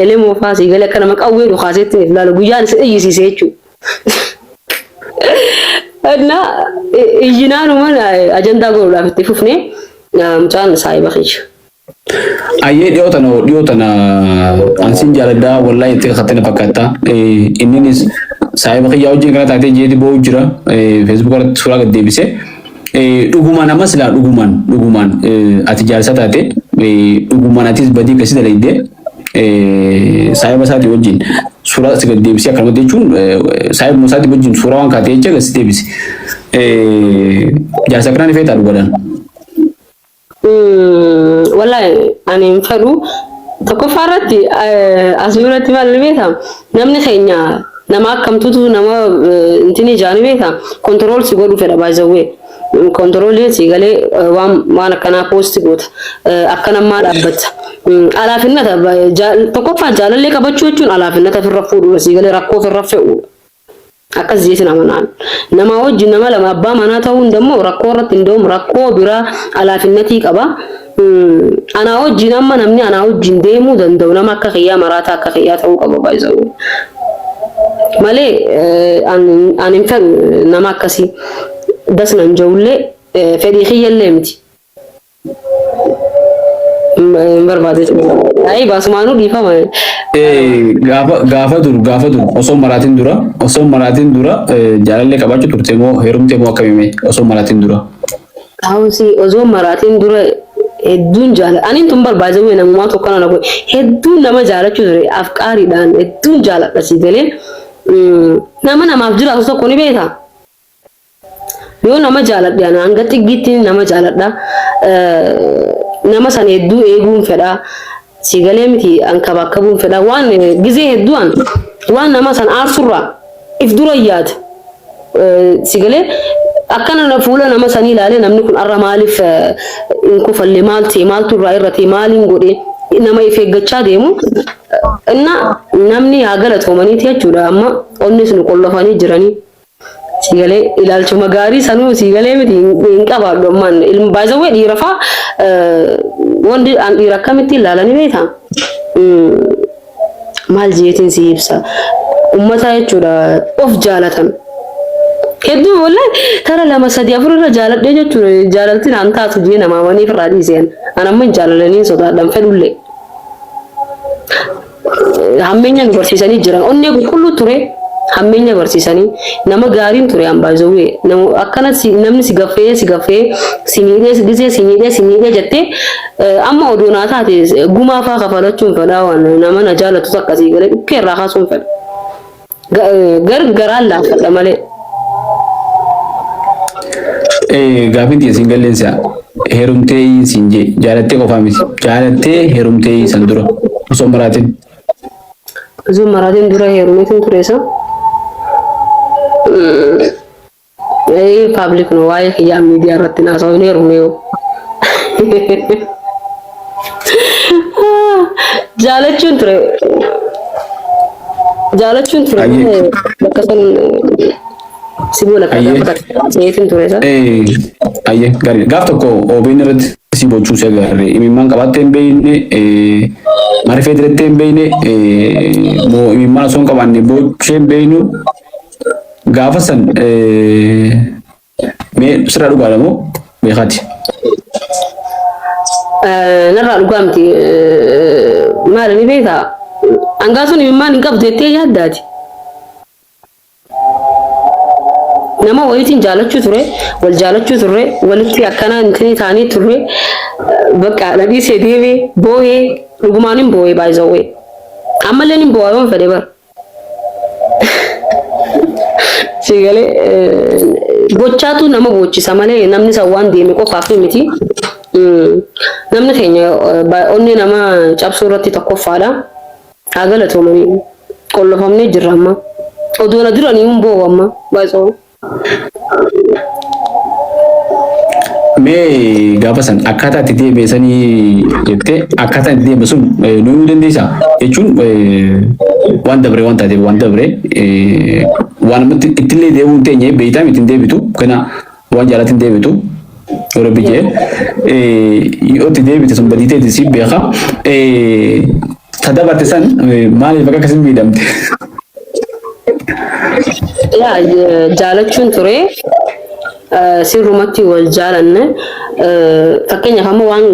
elemoo faa siigalee akka nama qawwee dhukaaseetti ni filaala guyyaan isin iyyisiisee jechuudha. Nah, izinaan uman ajanda guru lah itu fufne, macam saya bakich. Ayat dia tana ansin jalada, wallahi itu katanya pakata. Ini nih saya bakich jauh je kerana tadi jadi bau jura Facebook ada surah gede bisa. Duguman nama sila duguman. Ati jalsa tadi duguman ati badi kasih dari dia. Saya masa di wajin surah segede bisa kalau dia cun saya masa di wajin surah orang kata aja kasih dia bisa jasa kerana ni feta badan. Wallahi ani faru tako farati asurati mal beta namni khaynya nama kam tutu nama intini jani beta control sigodu feda bazawe control sigale waan kana post got akana ma dabat alafinnata tokkoffaa jaalallee qabachuun alafinnata firra fuudhu siigalee rakkoo firra fe'u akkas jeesin amanaan nama wajjin nama lama abbaa manaa ta'uun dammoo rakkoo irratti indoom rakkoo biraa alaafinnatii qaba anaa wajjin amma namni anaa wajjin deemuu danda'u nama akka xiyyaa maraata akka xiyyaa ta'uu qaba baay'isa'u malee ani hin fedhu nama akkasii dasnan jawullee fedhii xiyyallee miti berbagai ay basmanu di fama gafa dur osom maratin dura jalan le kabacu turtemo herum temo akame osom maratin dura kau si osom maratin dura heddun jala anin tum berbagai we nama to kana ko heddun nama jala chudre afkari dan heddun jala kasigale nama afjura so ko ni beta yo nama jala diana angati gitti nama jala da nama san hedduu eeguun fedha sigalee miti an kabakkabuun fedha waan gizee hedduun waan nama san aarsurra if dura yaad sigalee akkana na fuula nama san ilaale namni kun arra maaliif in kufalle maaltu irraa irratti maaliin godhe nama if eeggachaa deemu inna namni haa galatoomaniiti jechuudha amma onnis nu qollofanii jiranii sigale ilaalchuma gaarii sanuu sigale miti hin qabaadhu man ilmu baay'ee dhiirafa wandi an dhiira akkamitti ilaalani beeta maal jeetin si ibsa ummata jechuudha of jaalatan hedduu wallahi tara lama sadi afur irra jaaladhe jechuudha jaalaltiin an taatu jee nama waniif irraa dhiiseen an amma jaalalanii sodaadhan fedhullee hammeenya barsiisanii jiran onnee qulqulluu ture hammeenya barsiisanii nama gaariin ture an baay'ee nama akkana namni si gaffee siniidee jettee amma odoonaa taate gumaa faa kafalachuun fedhaa waan nama na jaalatu akkasii galee dhukkee irraa kaasuun fedha garaan laafadha malee. Gaafin siin galleessa heerumtee siin jee jaalattee qofaa miti jaalattee heerumtee san dura osoo maraatiin dura heerumeetiin tureessa. public no waa'ee kiyyaa miidiyaa irratti naasa'uneeru mee'u. Jaalachuun ture bakka san sibola seetin ture sa. Ayyee gaarii gaaf tokko OBN irratti si bochuu si agarre imimmaan qabattee hin beekne marifee direttee hin beekne moo imimmaan osoo hin qabaanne bochee hin beeknu gaafa san mee sirraa dhugaadha moo beekaati? Narraa dhugaa miti maali ni beektaa? Hangaa sun imimmaan hin qabdu jettee yaaddaati. Nama walitiin jaalachuu ture, wal jaalachuu ture, walitti akkana intini taanii ture, bakka nadhiisee deebee boo'ee dhugumaan hin boo'ee baay'isawwee. Ammallee hin boo'aa yoon fedhe bara. Sigalee gochaatu nama bochisa malee namni san waan deeme qofaaf miti. Namni keenya onni nama cabsuu irratti tokkoffaadha. Haa galatoomanii qollofamnee jirra amma. Odoona duranii hin boo'u amma baay'isawwee. Mee gaafa san akkaataa itti deeme sanii jettee akkaataa itti deeme sun nuyuu dandeessaa jechuun waan dabre waan taateef waan dabre waan ittillee deebi'uu hin teenye beeytaa miti hin deebitu kana waan jaalatti hin deebitu yeroo bijee yoo itti deebite sun badii ta'e si beeka tadabarte san maaliif akka akkasiin miidhamte? Yaa jaalachuun ture sirrumatti wal jaalanne fakkeenyaaf amma waan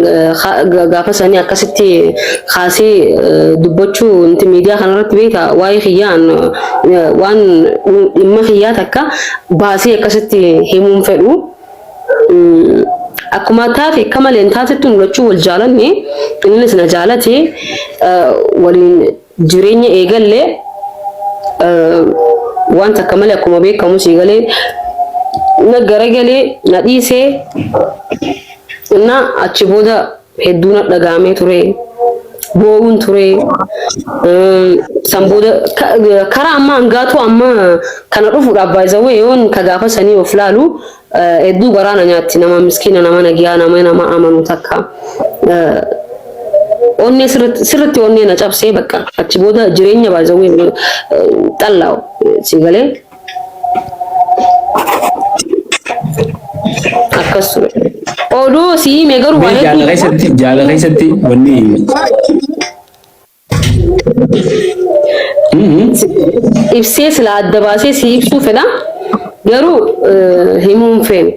gaafa sanii akkasitti kaasee dubbachuu inti miidiyaa kanarratti beekta waa'ee kiyyaan waan dhimma kiyyaa takka baasee akkasitti himuun fedhu akkuma taate akka malee taatetti mul'achuu wal jaalanne innis na jaalate waliin jireenya eegallee waan takka malee akkuma beekamu siigalee na garagalee na dhiisee na achi booda hedduu na dhagaamee ture boo'uun ture san booda karaa amma hangaatu amma kana dhufuudhaaf baay'isawwee yoon ka gaafa sanii of laalu hedduu garaana nyaatti nama miskiina nama nagiyaa nama amanu takka onnee sirriitti onnee na cabsee bakka achi booda jireenya baay'isawwee xallaa'u siigalee akkas ture. Oduu siimee garuu waan hedduu jaalala keessatti wanni ibsee sila adda baasee si ibsuu fedha garuu himuun feene.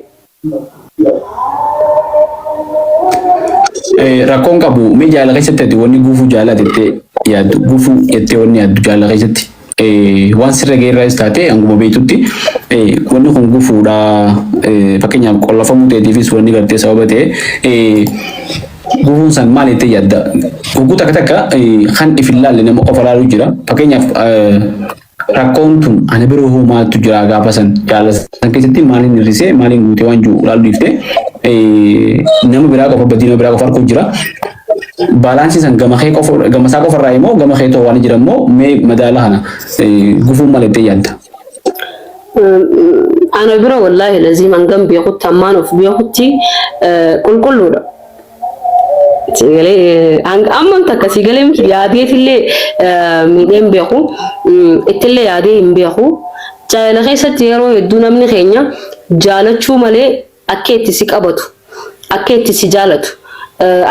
Rakkoon qabu mee jaalala keessatti wanni guufuu jaalala jettee yaaddu guufuu jettee wanni yaaddu jaalala keessatti waan sirra geerraas taate hanguma beektutti wanni kun gufuudha fakkeenyaaf qollafamuu ta'eetiifis wanni gartee sababa ta'e gufuun san maal jettee yaadda gugguu takka takka kan ifillaalle nama qofa laaluu jira fakkeenyaaf rakkoon tun ana biroo hoo maaltu jira gaafa san jaalala san keessatti maaliin hir'isee maaliin guutee waan jiru laaluu dhiiftee nama biraa qofa badii nama biraa qofa arguu jira. Baalaansi san gama isaa qofa irraa immoo gama kee waan jira immoo mee madaala kana gufuun maal jettee yaadda? Ana bira wallaahi laziim hangam beekutti ammaan of beekutti qulqulluudha. Sigalee amman takka sigalee yaadeetillee miidheen beeku ittillee yaadee hin beeku jaalala keessatti yeroo hedduu namni keenya jaalachuu malee akka itti si qabatu akka itti si jaalatu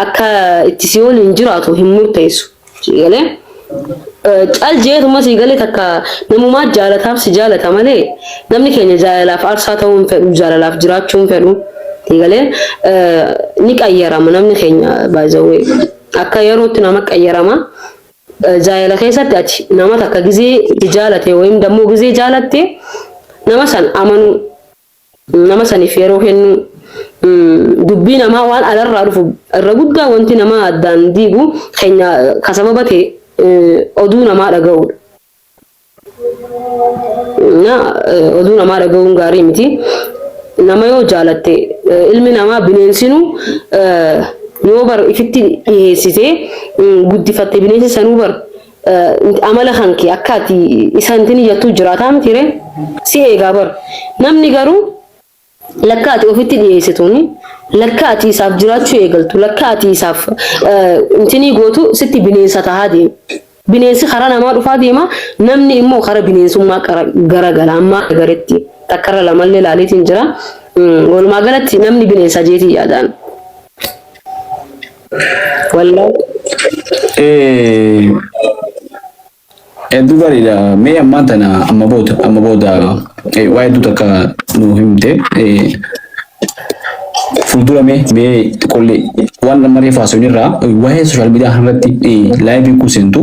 akka itti si waliin jiraatu hin murteessu sigalee cal jeetuma sigalee takka namumaa jaalataaf si jaalata malee namni keenya jaalalaaf aarsaa ta'uu hin fedhu jaalalaaf jiraachuu hin fedhu sigalee ni qayyarama namni keenya baay'isawwee akka yerootti nama qayyarama jaalala keessatti ati nama takka gizee itti jaalate wayim dammoo gizee jaalatte nama san amanu nama saniif yeroo kennu dubbii namaa waan alarraa dhufu irra guddaa wanti nama addaan diigu keenya ka sababa ta'e oduu namaa dhaga'uudha. Oduu namaa dhaga'uun gaarii miti. Nama yoo jaalatte ilmi namaa bineensinuu yoo bar ifitti dhiyeessitee guddifatte bineensi sanuu bar amala hanki akkati isantini yattu jiraata mitire si eegabar namni garuu lakkaati ofitti dhiyeessituuni lakkaati isaaf jiraachuu eegaltu lakkaati isaaf intini gootu sitti bineensa tahaa deema bineensi karaa namaa dhufaa deema namni immoo karaa bineensummaa garagala amma garetti takkara lamallee laaliitiin jira walumaa galatti namni bineensa jeetii yaadaan wallahi dubarida me amantana amma boda waay du takka no himte fuldura me qolle wanda mari fasonira waay social media hanratti live ku sentu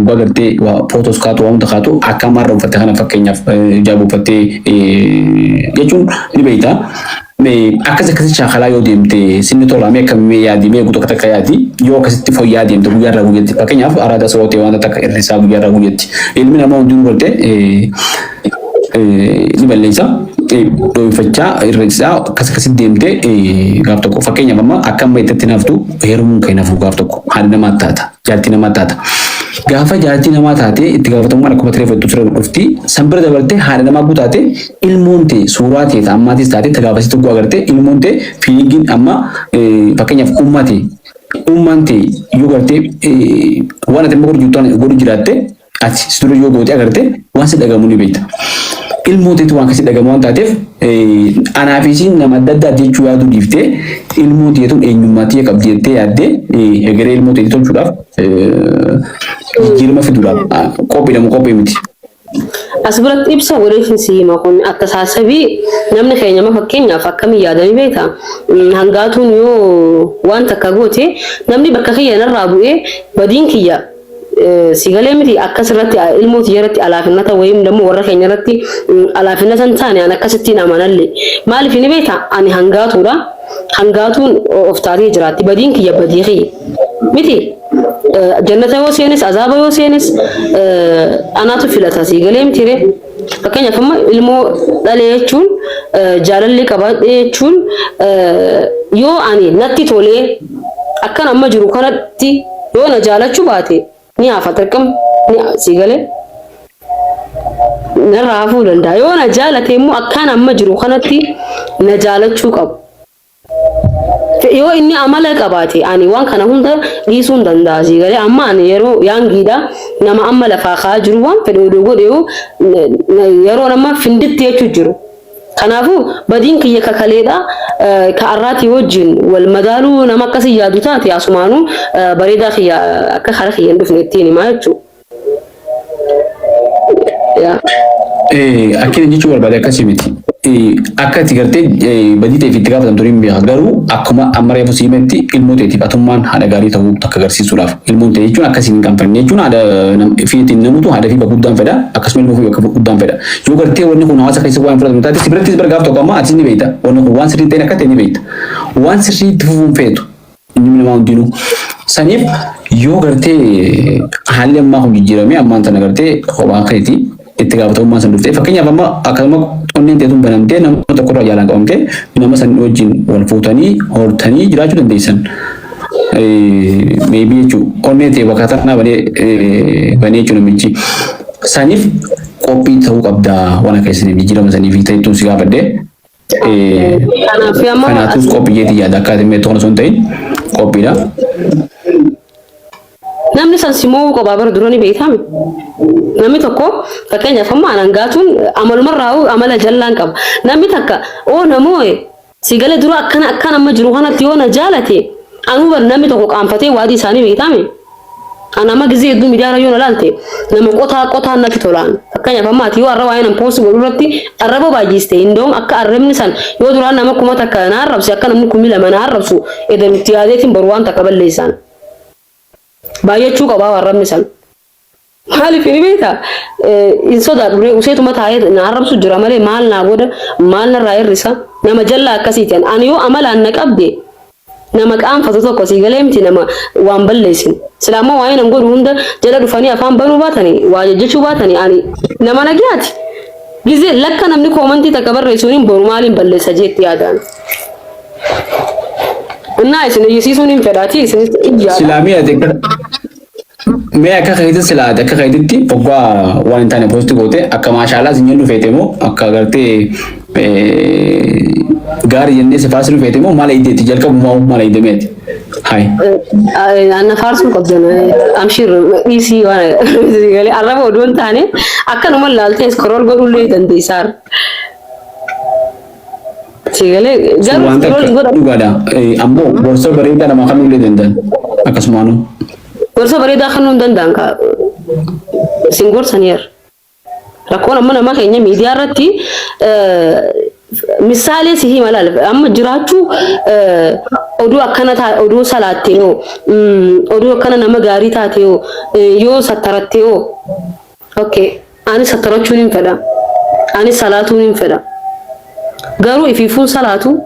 bagarte wa photos kaatu wa mudakatu akamar fatana fakenya jabu fate yechun libeta me akasa chakhala yo demte sinitola me kam me yadi me guto kata yadi yo kasiti fo yadi ento guyarra guyeti fakenya arada sote wanda tak irisa guyarra guyeti ilmina ma undun golte libalesa do facha irisa kasakasi demte gafto ko fakenya mama akam me tetinaftu herum kainafu gafto ko hanna matata jaltina matata gafa jaltina matate itti gafto mara ko trefe tutra ufti sambra dabalte hanna ma gutate ilmonte surati tamati state tagafasi to agarte ilmonte feeling amma fakenya ummante yogarte wana tembo jutan godu jirate ati suru yogote agarte wansi daga muni beita ilmote tu wankasi daga mon tatef anafisin nama dadda jechu yadu difte ilmote tu enyumati kabjete yadde hegere ilmote tu chudaf jirma fidura kopi da kopi miti asbarat ibsa wareefin siima kun attasasabi namni keenya ma fakkeenya fakkami yaadani beeta hangaatuun yoo waan takka goote namni bakka kiyya narraa bu'ee badiin kiyya sigalee miti akkasirratti ilmooti yaratti alaafinnata wayim dammo warra keenya irratti alaafinnatan taane an akkasittiin amanalle maaliif ni beeta ani hangaatuudha hangaatuun of taatee jiraatti badiin kiyya badii kiyya miti jannata yoo seenes azaaba yoo seenes anaatu filata sigalee mitire fakkeenya famma ilmoo dhalee jechuun jaalalli qabaadhe jechuun yoo ani natti tolee akkan amma jiru kanatti yoo na jaalachuu baate ni afatarkam ni sigalee narraafuu danda'a yoo na jaalate immoo akkan amma jiru kanatti na jaalachuu qabu yoo inni amala qabaate ani waan kana hunda dhiisuun danda'a sigalee amma ani yeroo yaangiidha nama amma lafaa kaa jiru waan fedhoo godheewu yeroo nama finditti jechuu jiru kanaafu badiin kiyya kakaleedha ka arraati wajjin wal madaaluu nama akkasii yaadu taate asumaanu bareedaa kiyya akka kara kiyya hin dhufne ittiin himaa jechuu akkina jechuun barbaade akkasii miti akkati gartee badii ta'e itti gaafatan turiin beeka garuu akkuma amma reefu siimetti ilmooteetiif atummaan haadha gaarii ta'uu akka agarsiisuudhaaf ilmootee jechuun akkasiin hin qaanfanne jechuun haadha fiitiin namutu haadha fi guddaan fedha akkasuma ilmoo fi bakka guddaan fedha yoo gartee wanni kun hawaasa keessa waan fudhatamu taate si birattis bargaaf tokko amma ati ni beekta wanni kun waan sirrii ta'e akka ta'e ni beekta waan sirriitti fufuun feetu inni namaa hundinuu saniif yoo gartee haalli ammaa kun jijjiirame ammaan sana gartee kophaa keeti itti gaafatamummaa san dhuftee fakkeenyaaf amma akkasuma onneen teetuun banamtee nama tokkorraa jaalaan qabamtee nama san wajjin wal fuutanii hortanii jiraachuu dandeessan. Maybe jechuun onneen ta'e bakka tanaa banee jechuun namichi saniif qophii ta'uu qabda waan akka isiniif jijjiirama saniif ta'etuun si gaafadhee. Kanaafus qophii jeetii yaada akka atimee toona sun ta'in qophiidha. namni san simoo qaba bar durani beekame namni tokko fakkeenyaaf amma anangaatuun amalumarraa amala jallaan qaba namni takka oo namooye sigale dura akkana amma jiru kanatti yoo na jaalate anu bar namni tokko qaanfatee waadii isaanii beekame anama gizee hedduu miidiyaa yoo laalte nama qotaa natti tolaan fakkeenyaaf amma ati yoo arraba waa'ee nam poosti godhurratti arraba baay'iste indoom akka arrabni san yoo duraan nama kuma takka na arrabsi akka namni kumi lama na arrabsu edan itti yaadeetiin boru waan takka balleessan baay'achuu qabaa arrabni san maaliif ni beekta in sodaa duree useetuma taa'ee na arrabsu jira malee maal naa godha maal narraa hir'isa nama jallaa akkasiitiin ani yoo amalaan na qabde nama qaanfatu tokko sigalee miti nama waan balleessin silaamoo waa'ee nam godhu hunda jala dhufanii afaan banuu baatanii waa jechuu baatanii ani nama nagiyaati gizee lakka namni koomantii takka barreessuun boru maaliin balleessa jeetti yaadaan እና እሺ ነው ይሲሱን እንፈዳቲ ሲላሚያ me akka kayti sila akka kaytitti pogwa waan intane posti goote akka maashaallah sinyennu feetemo akka gartee gaarii jennee sifaasilu feetemo mala ideetti jalqabumaa mala idemeeti. Hai. Anna faarsuun qabdana amshir dhiisii waan galee arraba odoon taane akkanuma laaltee scroll godhullee dandeessaar. Sigale garuu scroll godha. Dhugaadha. Ammoo borsa bareedaa nama kanullee danda'an akkasumaanu. Borsa bareedaa kanuu danda'an ka singorsaneer. Rakkoon amma nama keenya miidiyaa irratti misaalee si hima laal amma jiraachuu oduu akkana oduu salaattee oduu akkana nama gaarii taatee yoo sattarattee okay ani sattarachuun hin fedha ani salaatuun hin fedha garuu ifiifuun salaatu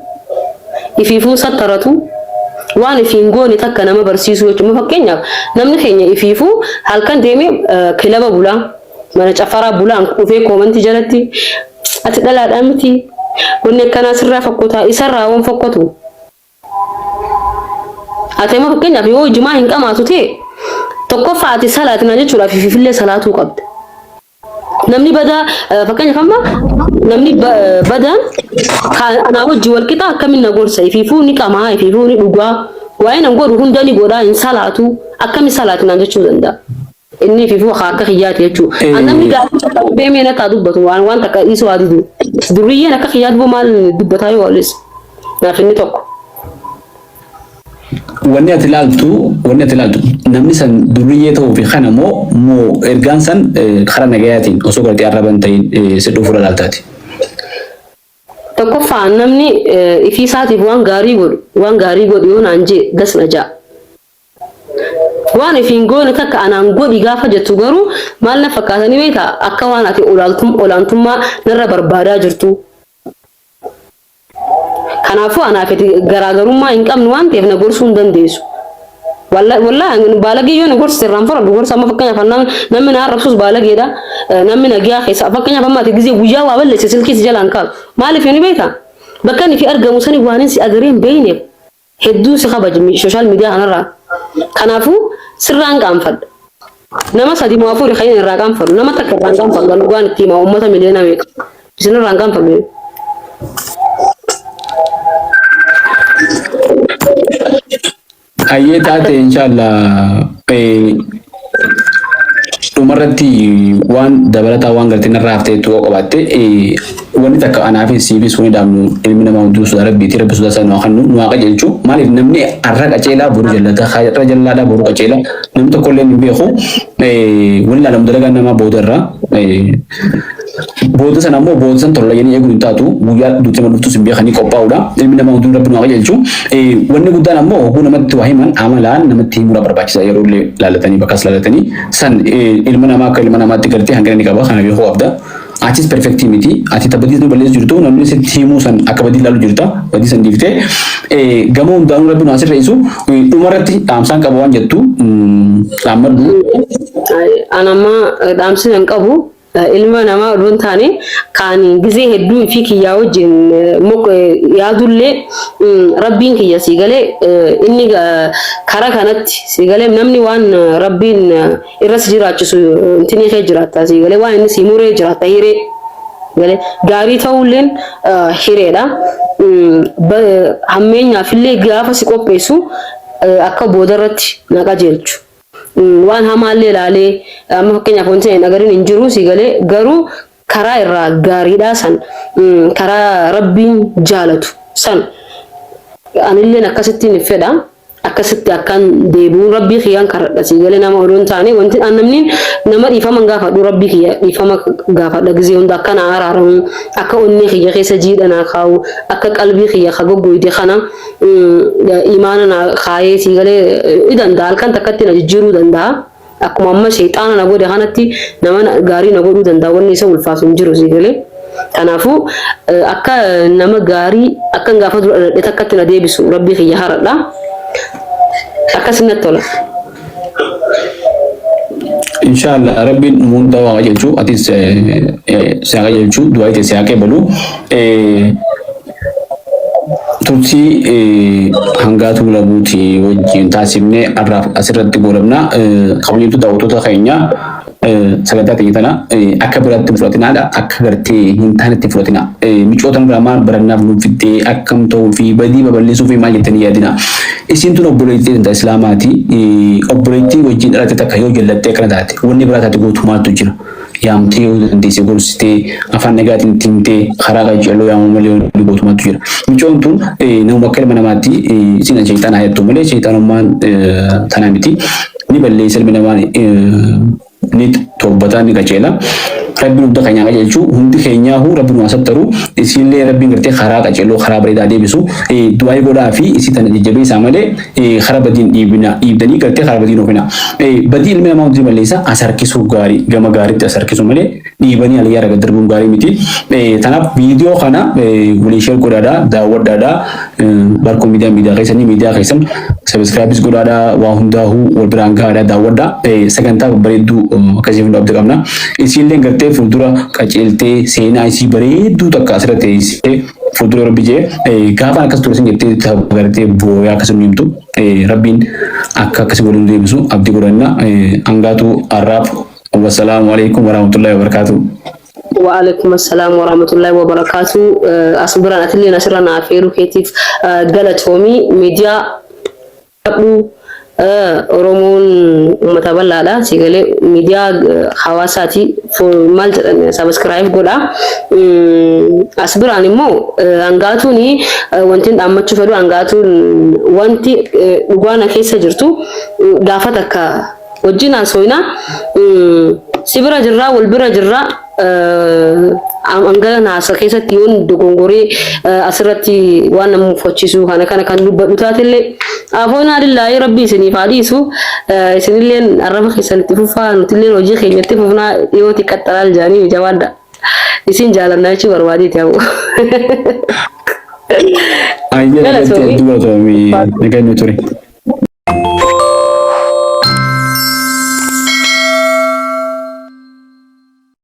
ifiifuun sattaratu waan ifiin goone takka nama barsiisuu jechuudha fakkeenyaaf namni keenya ifiifuu halkan deemee kilaba bulaa mana cafaraa bulaan dhufee koomantii jalatti ati dhalaadhaa miti wanni akkana sirraa fakkotaa isarraa waan fakkotu ati amma fakkeenyaaf yoo jimaa hin qamaatu ta'e tokkoffaa ati salaatina jechuudhaaf ifillee salaatuu qabda namni badaa fakkeenyaaf amma namni badaan anaa wajji wal qixa akkamiin na gorsa ififuu ni qamaa ififuu ni dhugaa waa'ee nan godhu hunda ni godhaa hin salaatu akkamiin salaatina jechuu danda'a. Inni fi fuwa akka khiyyaati jechuudha. Annamni gaafa beemee na taa dubbatu waan takka isoo adidu. Duriyyeen akka khiyyaat boo maal dubbataa yoo olis. Naaf inni tokko. Wanni ati ilaaltu namni san duriyyee ta'uu fi kana moo ergaan san karaa nagayaatiin osoo gartee arraban ta'in si dhufuudha laaltaati. Tokkoffaa namni ifii isaatiif waan gaarii godhu yoo naan jee gas na ja'a. Waan ifiin goone takka anaan godhi gaafa jettu garuu maal na fakkaatanii beektaa akka waan ati olaantummaa narra barbaadaa jirtu. Kanaafuu anaaf garaagarummaa hin qabnu waan ta'eef na gorsuu hin dandeessu. Wallaahi baalageeyyoon na gorsa irraan fudhadhu gorsa amma fakkeenyaaf namni na arrabsus baalageedha namni na giyaa keessa fakkeenyaaf amma ati gizee guyyaa waa balleesse silkiis jalaan kaasu maaliif ni beektaa bakka inni fi argamu sani waan si agareen beeyneef hedduu si kabaji social media kanarraa. Kanaafuu sirraan qaanfadha. Nama sadi moo afur khayna irraa qaanfadhu. Nama takka irraa qaanfadhu. Kan dhugaan itti hima uummata miliyoona meeqa. Isin irraa qaanfadhu. Ayyee taate inshallah dhumarratti waan dabalataa waan gartee narraa haftee tu'oo qabaatte wanni takka anaaf siifis wani dhaabnu ilmi namaa hunduu sodaa rabbiitii rabbi sodaa isaa kan nu waaqa jechuun maaliif namni arra qaceelaa boru jallata irra jallaadhaa boru qaceelaa namni tokko illee hin beeku wani ilaalamu dalagaa namaa boodarraa booda sana ammoo booda san tolla yanii eeguun hin taatu guyyaa duuti nama dhuftus hin beekanii qophaa'uudha ilmi namaa hunduu rabbi nu waaqa jechuun wanni guddaan ammoo oguu namatti waa himan amalaan namatti himuu barbaachisaa yeroo illee laalatanii bakkas laalatanii san ilma namaa akka ilma namaatti gartee hangana ni qaba kana beekuu qabda. Atis perfecti miti ati tabadis nu balleessu jirtu namni sitti himuu san akka badii ilaalu jirta badii san diiftee gamoo hundaanuu rabbi nu asirreessu dhumarratti dhaamsaan qaba waan jettu dhaammadhu. Anamma dhaamsi hin qabu ilma namaa oduun taane kan gizee hedduu fi kiyyaa wajjin yaadullee rabbiin kiyya si galee inni karaa kanatti si galee namni waan rabbiin irras jiraachisu intini kee jiraata si galee waan inni si muree jiraata hiree galee gaarii ta'ulleen hireedha hammeenyaaf illee gaafa si qopheessu akka boodarratti na qajeelchu. Waan hamaallee ilaalee amma fakkeenyaaf wanti hin agarin hin jiru si galee garuu karaa irraa gaariidhaa san karaa rabbiin jaalatu san anilleen akkasittiin fedha akkasitti akkan deebi'uun rabbii kiyyaan karadha si galee nama odoon taane wanti namni nama dhiifama gaafadhu rabbii kiyya dhiifama gaafadha gizee hunda akka na araaramu akka onnee kiyya keessa jiidhanaa kaa'u akka qalbii kiyya kagoggoyte kana imaana na kaayee si galee danda'a halkan takkatti na jijjiiruu danda'a akkuma amma sheexaana na godhe kanatti nama gaarii na godhuu danda'a wanni isa ulfaatu hin jiru si galee kanaafuu akka nama gaarii akka gaafa dura dhadhe takkatti na deebisu rabbii kiyya haradha. Akkasuma tola. Inshallah Rabbiin munda waa jechu atis siyaqa jechu du'a ite siyaqa balu turtii hangaatu labuuti wajjin taasifnee arraaf asirratti godhamna kabajamtoota daawwattoota keenya sagantaa keenya tana akka biraatti fudhatinaadha akka gartee hin taanetti fudhatina micootan biramaan barannaaf nuuf fiddee akkam ta'uu fi badii babal'isuu fi maal jettanii yaadina isin tun obboleettii dantaa islaamaati obboleettii wajjin dhalate takka yoo jallattee akkana taate wanni biraa taate gootumaatu jira yaamtee yoo dandeesse gorsitee afaan nagaatiin timtee karaa qajeeloo yaamuu malee wanni gootumaatu jira micoon tun namuma akka ilma namaatti isin shayxaana hayattu malee shayxaanummaan tanaa miti ni balleessa ilma namaan ni tobbataan ni qajeela rabbiin hunda keenya qajeelchuu hundi keenyaa rabbiin waa sattaru isinillee rabbiin gartee karaa qajeeloo karaa bareedaa deebisu du'aa godhaa fi isi tana jajjabeessaa malee karaa badiin dhiibdanii gartee karaa badiin oofina badii ilmi namaa hundi balleessa asarkisuu gaarii gama gaariitti asarkisuu malee dhiibanii aliyyaa raga darbuun gaarii miti tanaaf viidiyoo kana walii sheer godhaadhaa daawwadhaadhaa barkoo miidiyaa keessan sabiskiraayibis godhaadhaa waa hundaahuu wal biraan gahaadhaa daawwadhaa sagantaa bareedduu akkasii hunda abdii qabna isinillee gartee fuuldura qajeeltee seenaa isii bareedduu takka asirratti teessee fuuldura rabbi jee gaafa akkas ture isin jettee gartee booyaa akkasii nu himtu rabbiin akka akkasii waliin deebisu abdii godhanna hangaatu arraaf wassalaamu alaikum warahmatullahi wabarakatuh. وعليكم السلام ورحمة الله وبركاته أصبرنا أتلي نشرنا في روكيتيف قالتومي ميديا Oromoon uummata bal'aadha. Sigalee miidiyaa hawaasaati. Maal jedhan sabiskiraayib godha. As biraan immoo hangaatuun wanti dhaammachuu fedhu hangaatuun wanti dhugaana keessa jirtu gaafa takka wajjin haasofna si bira jirraa wal bira jirraa angala naasa keessatti yoon dogongoree asirratti waan nama mufachiisu kana kan dubbadhu taatillee afoonaa dillaahi rabbi isiniif haadhiisu isinillee arraba keessanitti fufaa nutillee hojii keenyatti fufnaa dhiyooti qaxxalaal jaanii jawaadha isin jaalannaa jechuu barbaadeeti hafu. Ayyee dubartoonni nageenya ture.